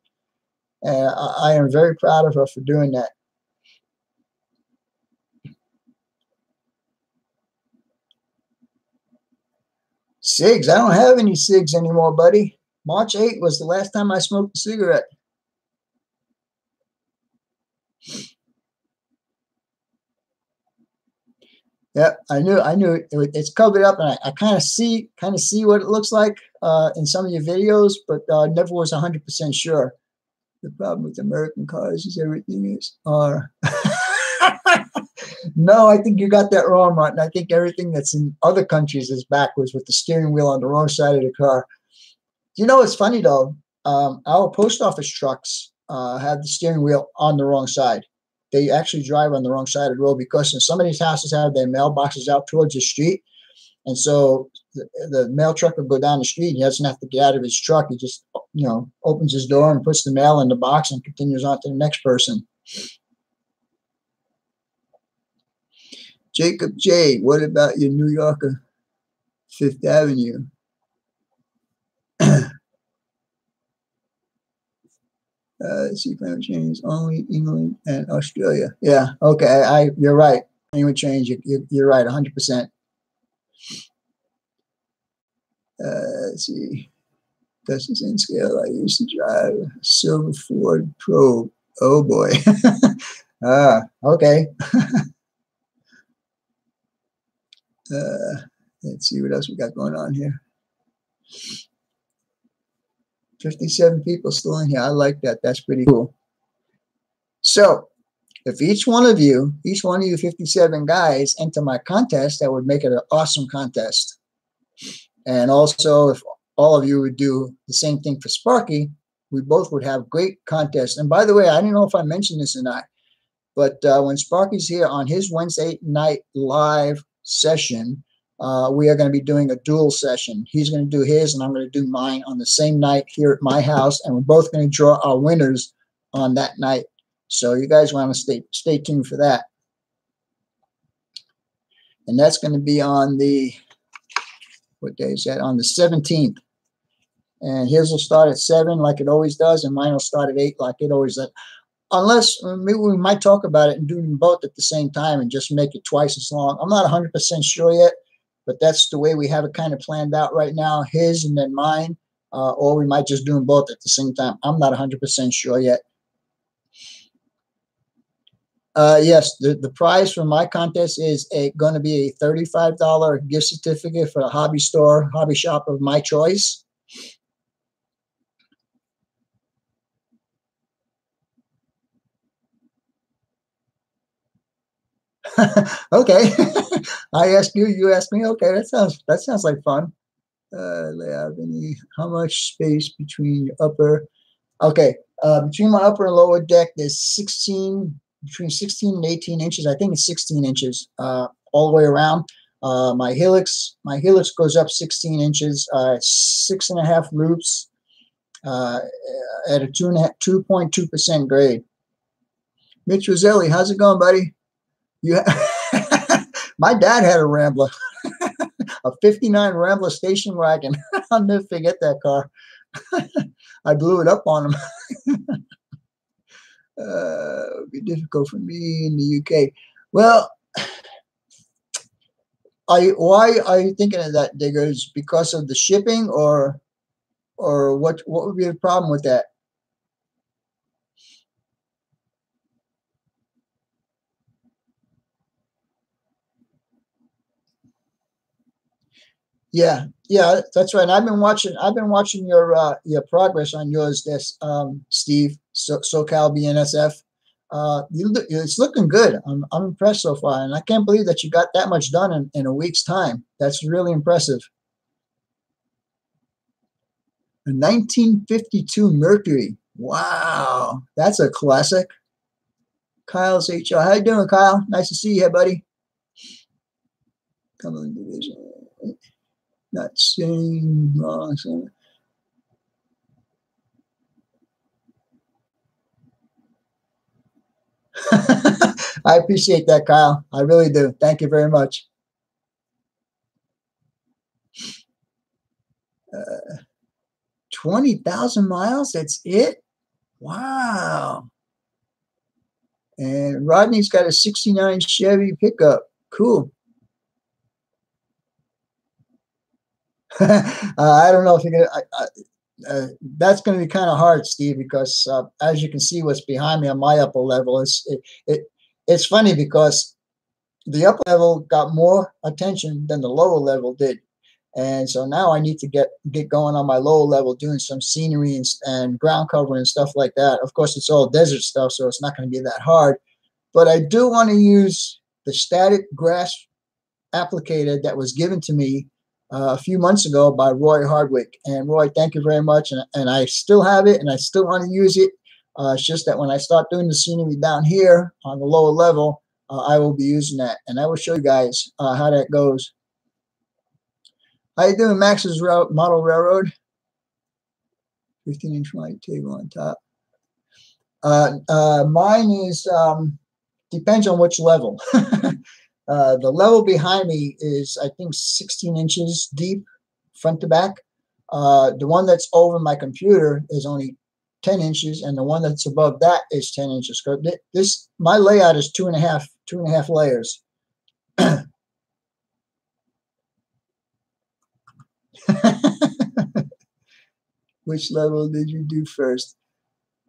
And I am very proud of her for doing that. Cigs. I don't have any cigs anymore, buddy. March 8th was the last time I smoked a cigarette. Yeah, I knew it's covered up, and I kind of see what it looks like in some of your videos, but never was 100% sure. The problem with American cars is everything is No, I think you got that wrong, Martin. I think everything that's in other countries is backwards with the steering wheel on the wrong side of the car. You know, it's funny though. Our post office trucks have the steering wheel on the wrong side. They actually drive on the wrong side of the road because some of these houses have their mailboxes out towards the street. And so the mail truck will go down the street. He doesn't have to get out of his truck. He just, opens his door and puts the mail in the box and continues on to the next person. Jacob J., what about your New Yorker, Fifth Avenue? Let's see, climate change only England and Australia. Yeah, okay, you're right. Climate change, you're right, 100%. Let's see. Dustin's in scale. I used to drive a silver Ford Probe. Oh boy. Okay. Let's see what else we got going on here. 57 people still in here. I like that. That's pretty cool. So if each one of you 57 guys enter my contest, that would make it an awesome contest. And also, if all of you would do the same thing for Sparky, we both would have great contests. And by the way, I don't know if I mentioned this or not, but when Sparky's here on his Wednesday night live session, we are going to be doing a dual session. He's going to do his, and I'm going to do mine on the same night here at my house, and we're both going to draw our winners on that night. So you guys want to stay tuned for that. And that's going to be on the, what day is that? On the 17th. And his will start at 7 like it always does, and mine will start at 8 like it always does. Unless maybe we might talk about it and do them both at the same time and just make it twice as long. I'm not 100% sure yet, but that's the way we have it kind of planned out right now, his and then mine. Or we might just do them both at the same time. I'm not 100% sure yet. Yes, the prize for my contest is going to be a $35 gift certificate for a hobby store, hobby shop of my choice. Okay. I ask you, you ask me. Okay, that sounds like fun. How much space between your upper? Okay, between my upper and lower deck, there's between 16 and 18 inches. I think it's 16 inches all the way around. My helix goes up 16 inches. 6.5 loops at a 2.2% grade. Mitch Roselli, how's it going, buddy? My dad had a Rambler, a 59 Rambler station wagon. I'll never forget that car. I blew it up on him. It would be difficult for me in the UK. Well, why are you thinking of that, Diggers? Because of the shipping, or what would be the problem with that? Yeah, that's right. I've been watching your progress on yours, Steve, SoCal BNSF. It's looking good. I'm impressed so far, and I can't believe that you got that much done in a week's time. That's really impressive. A 1952 Mercury. Wow, that's a classic. Kyle's HR. How you doing, Kyle? Nice to see you here, buddy. Cumberland Division. Not saying wrong. So. I appreciate that, Kyle. I really do. Thank you very much. 20,000 miles. That's it. Wow. And Rodney's got a 69 Chevy pickup. Cool. I don't know if you're gonna. That's going to be kind of hard, Steve, because as you can see, what's behind me on my upper level it's funny because the upper level got more attention than the lower level did, and so now I need to get going on my lower level, doing some scenery and ground cover and stuff like that. Of course, it's all desert stuff, so it's not going to be that hard. But I do want to use the static grass applicator that was given to me a few months ago by Roy Hardwick. And Roy, thank you very much. And I still have it, and I still want to use it. It's just that when I start doing the scenery down here on the lower level, I will be using that. And I will show you guys how that goes. How you doing, Max's Model Railroad? 15-inch light table on top. Mine is, depends on which level. The level behind me is, I think, 16 inches deep, front to back. The one that's over my computer is only 10 inches, and the one that's above that is 10 inches. My layout is two and a half layers. Which level did you do first?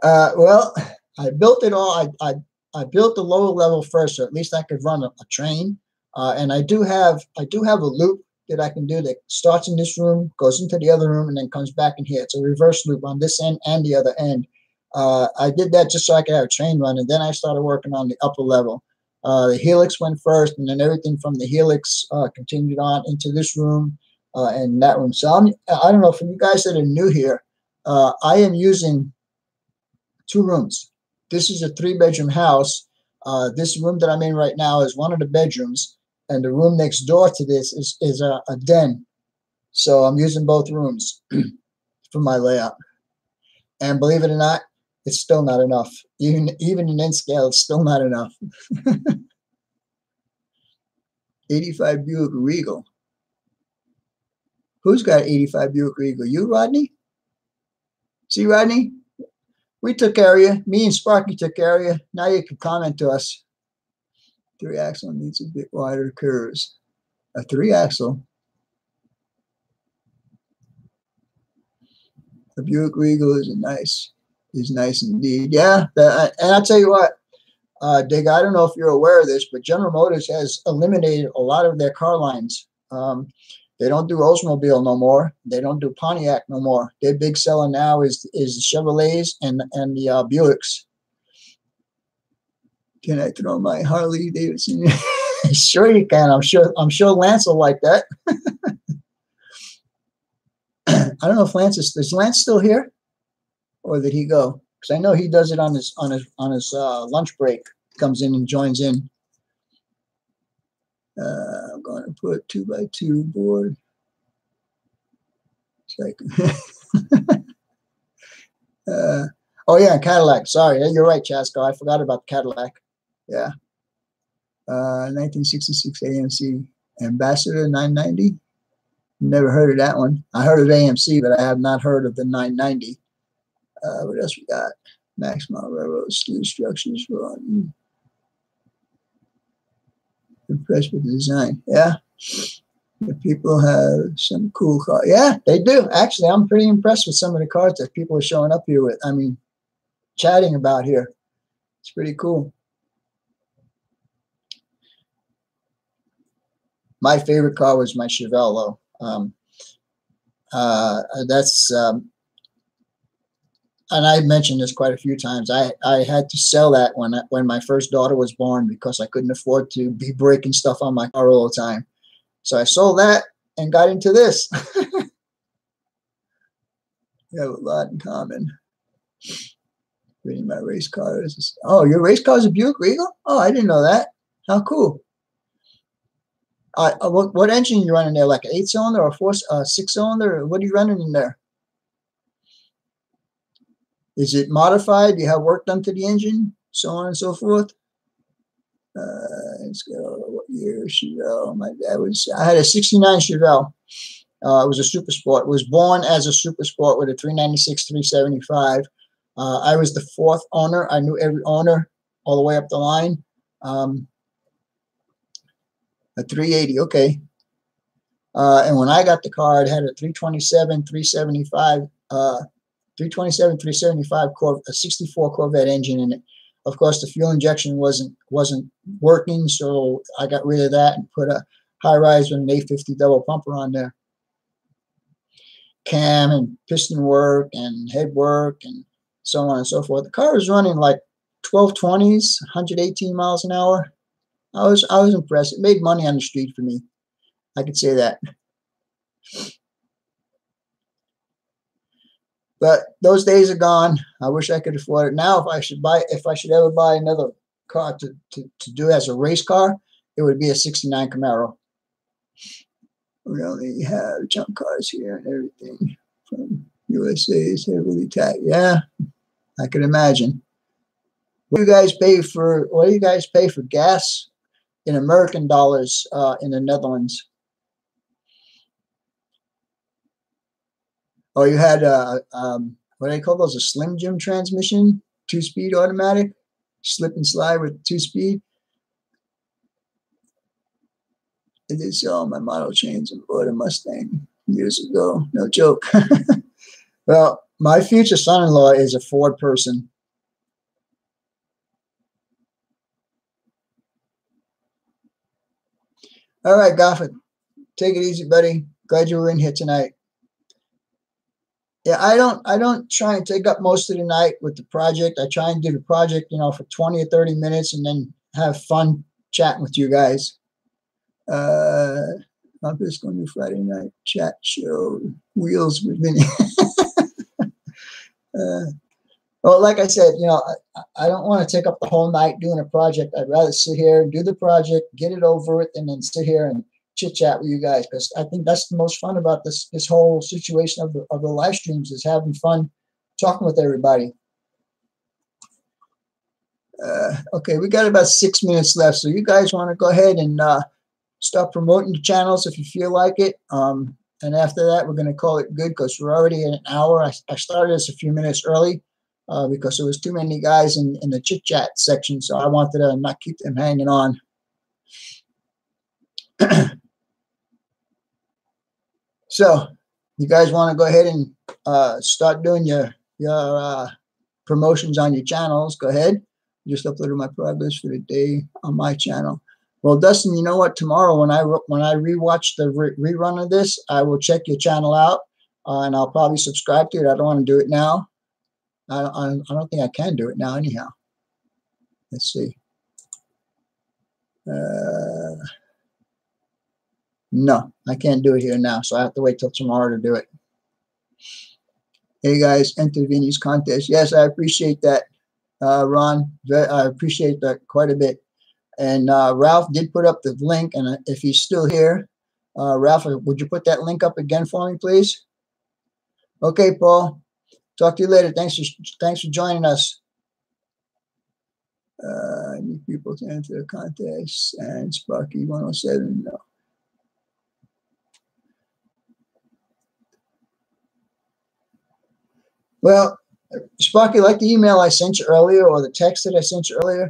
Well, I built it all. I built the lower level first, so at least I could run a train. And I do have a loop that I can do that starts in this room, goes into the other room, and then comes back in here. It's a reverse loop on this end and the other end. I did that just so I could have a train run, and then I started working on the upper level. The helix went first, and then everything from the helix continued on into this room and that room. So I don't know, for you guys that are new here, I am using 2 rooms. This is a 3-bedroom house. This room that I'm in right now is one of the bedrooms, and the room next door to this is a den. So I'm using both rooms for my layout. And believe it or not, it's still not enough. Even in N-scale, it's still not enough. 85 Buick Regal. Who's got 85 Buick Regal? You, Rodney? See, Rodney? We took care of you. Me and Sparky took care of you. Now you can comment to us. 3-axle needs a bit wider curves. A 3-axle. The Buick Regal is nice indeed. Yeah, and I'll tell you what, Dig, I don't know if you're aware of this, but General Motors has eliminated a lot of their car lines. They don't do Oldsmobile no more. They don't do Pontiac no more. Their big seller now is the Chevrolets and the Buicks. Can I throw my Harley Davidson? Sure you can. I'm sure Lance will like that. I don't know if is Lance still here, or did he go? Because I know he does it on his lunch break. Comes in and joins in. I'm going to put 2x2 board. Oh yeah, Cadillac. Sorry, you're right, Chasco. I forgot about the Cadillac. Yeah. 1966 AMC Ambassador 990. Never heard of that one. I heard of AMC, but I have not heard of the 990. What else we got? Maximum Railroad Steel Structures. Impressed with the design. Yeah. The people have some cool cars. Yeah, they do. Actually, I'm pretty impressed with some of the cars that people are showing up here with. I mean, chatting about here. It's pretty cool. My favorite car was my Chevelle, though. And I mentioned this quite a few times. I had to sell that when my first daughter was born because I couldn't afford to be breaking stuff on my car all the time. So I sold that and got into this. We have a lot in common. Reading my race cars. Oh, your race car is a Buick Regal? Oh, I didn't know that. How cool. What engine are you running there? Like an 8-cylinder or a 6-cylinder? What are you running in there? Is it modified? Do you have work done to the engine? So on and so forth. Let's go. What year Chevelle? I had a '69 Chevelle. It was a Super Sport. It was born as a Super Sport with a 396 375. I was the 4th owner. I knew every owner all the way up the line. A 380, okay. And when I got the car, it had a 327 375. 327 375 a 64 Corvette engine in it. Of course, the fuel injection wasn't working, so I got rid of that and put a high rise with an 850 double pumper on there. Cam and piston work and head work and so on and so forth. The car was running like 1220s, 118 miles an hour. I was impressed. It made money on the street for me. I could say that. But those days are gone. I wish I could afford it. Now, if I should ever buy another car to do as a race car, it would be a '69 Camaro. We only have junk cars here and everything from USA is heavily taxed. Yeah, I can imagine. What do you guys pay for gas in American dollars in the Netherlands? Oh, you had what do they call those? A Slim Jim transmission, 2-speed automatic, slip and slide with 2-speed. I did sell my model chains and bought a Mustang years ago. No joke. Well, my future son-in-law is a Ford person. All right, Goffin. Take it easy, buddy. Glad you were in here tonight. Yeah, I don't try and take up most of the night with the project. I try and do the project, you know, for 20 or 30 minutes and then have fun chatting with you guys. I'm just going to Friday night chat show wheels with Vinny. Well, like I said, you know, I don't want to take up the whole night doing a project. I'd rather sit here and do the project, get it over with, and then sit here and chit chat with you guys, because I think that's the most fun about this whole situation of the live streams, is having fun talking with everybody. Okay, we got about 6 minutes left, so you guys want to go ahead and start promoting the channels if you feel like it. And after that, we're going to call it good, because we're already at an hour. I started this a few minutes early because there was too many guys in the chit chat section, so I wanted to not keep them hanging on. So you guys want to go ahead and start doing your promotions on your channels? Go ahead. Just uploaded my progress for the day on my channel. Well, Dustin, you know what? Tomorrow when I rewatch the rerun of this, I will check your channel out and I'll probably subscribe to it. I don't want to do it now. I don't think I can do it now anyhow. Let's see. No, I can't do it here now, so I have to wait till tomorrow to do it. Hey guys, enter Vinny's contest. Yes, I appreciate that, Ron. I appreciate that quite a bit. And Ralph did put up the link, and if he's still here, Ralph, would you put that link up again for me, please? Okay, Paul. Talk to you later. Thanks for joining us. New people to enter the contest, and Sparky 107. No. Well, Sparky, like the email I sent you earlier or the text that I sent you earlier,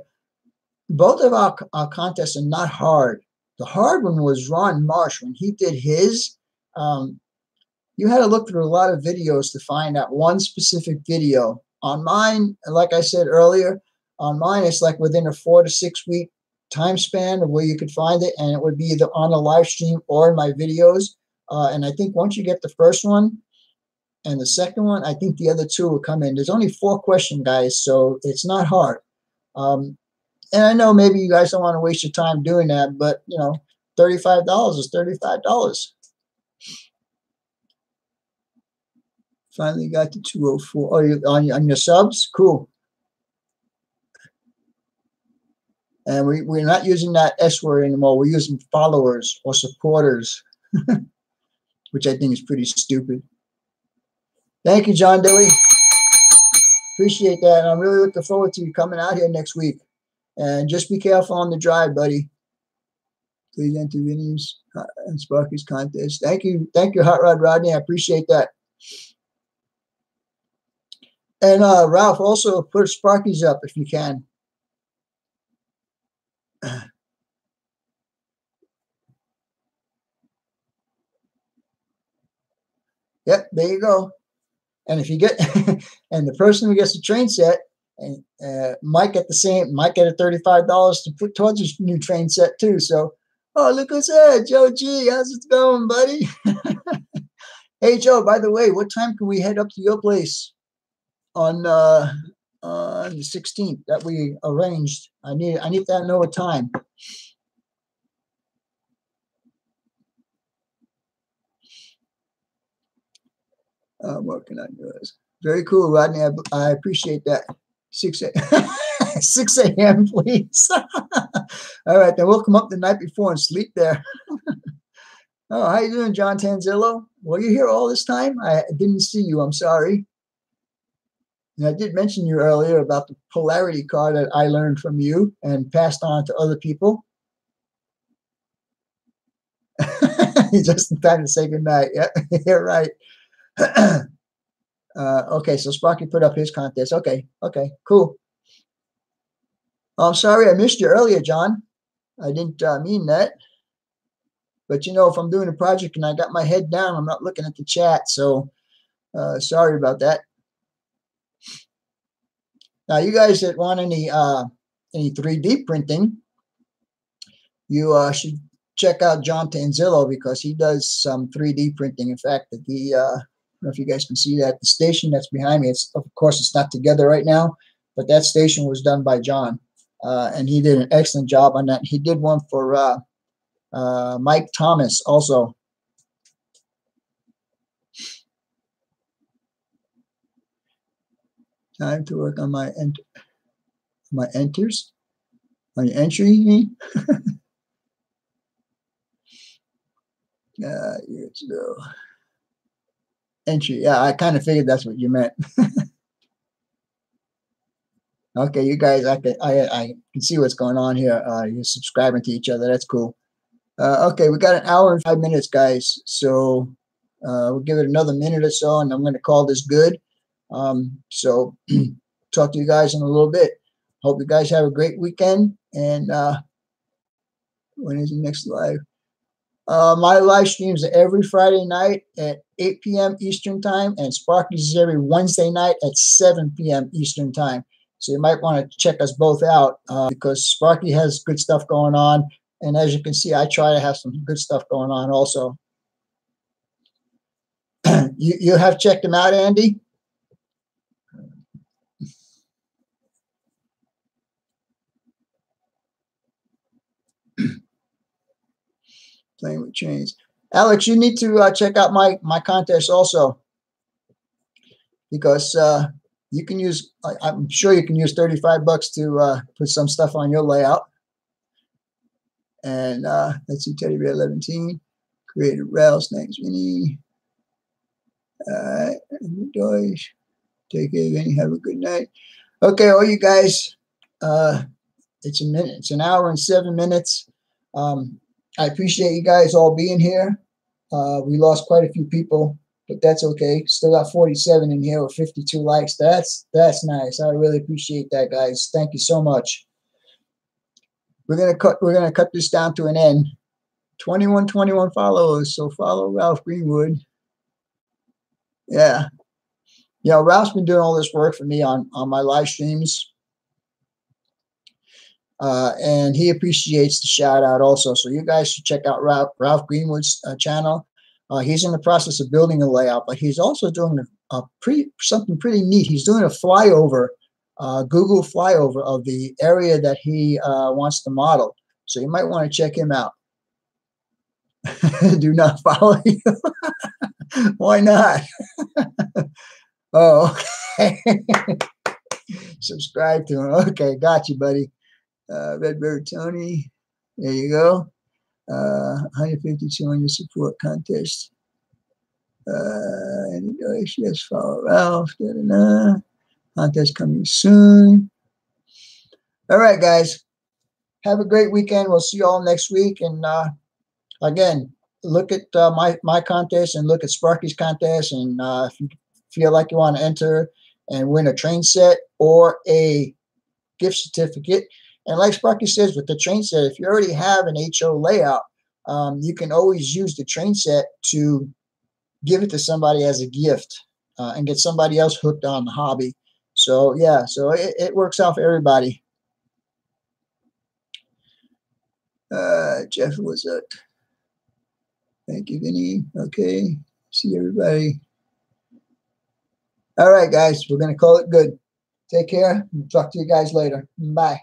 both of our contests are not hard. The hard one was Ron Marsh. When he did his, you had to look through a lot of videos to find out one specific video. On mine, like I said earlier, on mine, it's like within a 4 to 6 week time span of where you could find it, and it would be either on a live stream or in my videos. And I think once you get the first one and the second one, I think the other two will come in. There's only 4 questions, guys, so it's not hard. And I know maybe you guys don't want to waste your time doing that, but, you know, $35 is $35. Finally got to 204. Oh, you're on your subs? Cool. And we're not using that S word anymore. We're using followers or supporters, which I think is pretty stupid. Thank you, John Dewey. Appreciate that. And I'm really looking forward to you coming out here next week. And just be careful on the drive, buddy. Please enter Vinny's and Sparky's contest. Thank you, Hot Rod Rodney. I appreciate that. And Ralph, also put Sparky's up if you can. Yep, there you go. And if you get, and the person who gets the train set, and might get a $35 to put towards his new train set too. So, oh, look who's there, Joe G. How's it going, buddy? Hey, Joe. By the way, what time can we head up to your place on the 16th that we arranged? I need to know a time. I'm working on yours. Very cool, Rodney. I appreciate that. 6 a.m., please. All right, then we'll come up the night before and sleep there. Oh, how you doing, John Tanzillo? Were you here all this time? I didn't see you. I'm sorry. And I did mention you earlier about the Polarity card that I learned from you and passed on to other people. Just in time to say goodnight. Yeah, you're right. Okay, so Sparky put up his contest. Okay, cool. I'm sorry I missed you earlier, John. I didn't mean that. But, you know, if I'm doing a project and I got my head down, I'm not looking at the chat. So, sorry about that. Now, you guys that want any 3D printing, you should check out John Tanzillo because he does some 3D printing. In fact, I don't know if you guys can see that. The station that's behind me, it's, of course, it's not together right now, but that station was done by John. And he did an excellent job on that. He did one for Mike Thomas also. Time to work on my enters. On your entry, you mean? Let's go. Entry. Yeah, I kind of figured that's what you meant. Okay, you guys, I can see what's going on here. You're subscribing to each other. That's cool. Okay, we got an hour and 5 minutes, guys. So we'll give it another minute or so, and I'm going to call this good. So talk to you guys in a little bit. Hope you guys have a great weekend. And when is the next live? My live streams are every Friday night at 8 p.m. Eastern Time, and Sparky's is every Wednesday night at 7 p.m. Eastern Time. So you might want to check us both out because Sparky has good stuff going on. And as you can see, I try to have some good stuff going on also. You have checked him out, Andy? Playing with trains. Alex, you need to check out my contest also because you can use, I'm sure you can use $35 to put some stuff on your layout. And let's see, Teddy Bear 11, created rails. Thanks, Vinny. All right, take care, Vinny. Have a good night. Okay, all you guys, it's a minute. It's an hour and 7 minutes. I appreciate you guys all being here. We lost quite a few people, but that's okay. Still got 47 in here with 52 likes. That's nice. I really appreciate that, guys. Thank you so much. We're gonna cut this down to an end. 21 followers. So follow Ralph Greenwood. Yeah. You know, Ralph's been doing all this work for me on my live streams. And he appreciates the shout out also. So you guys should check out Ralph Greenwood's channel. He's in the process of building a layout, but he's also doing something pretty neat. He's doing a flyover, Google flyover of the area that he wants to model. So you might want to check him out. Do not follow you. Why not? Oh, okay. Subscribe to him. Okay, got you, buddy. Redbird Tony, there you go. 152 on your support contest. Yes, follow Ralph. Contest coming soon. All right, guys. Have a great weekend. We'll see you all next week. And again, look at my contest and look at Sparky's contest. And if you feel like you want to enter and win a train set or a gift certificate. And like Sparky says, with the train set, if you already have an HO layout, you can always use the train set to give it to somebody as a gift and get somebody else hooked on the hobby. So, yeah, so it works out for everybody. Jeff was up. Thank you, Vinny. Okay, see everybody. All right, guys, we're going to call it good. Take care. Talk to you guys later. Bye.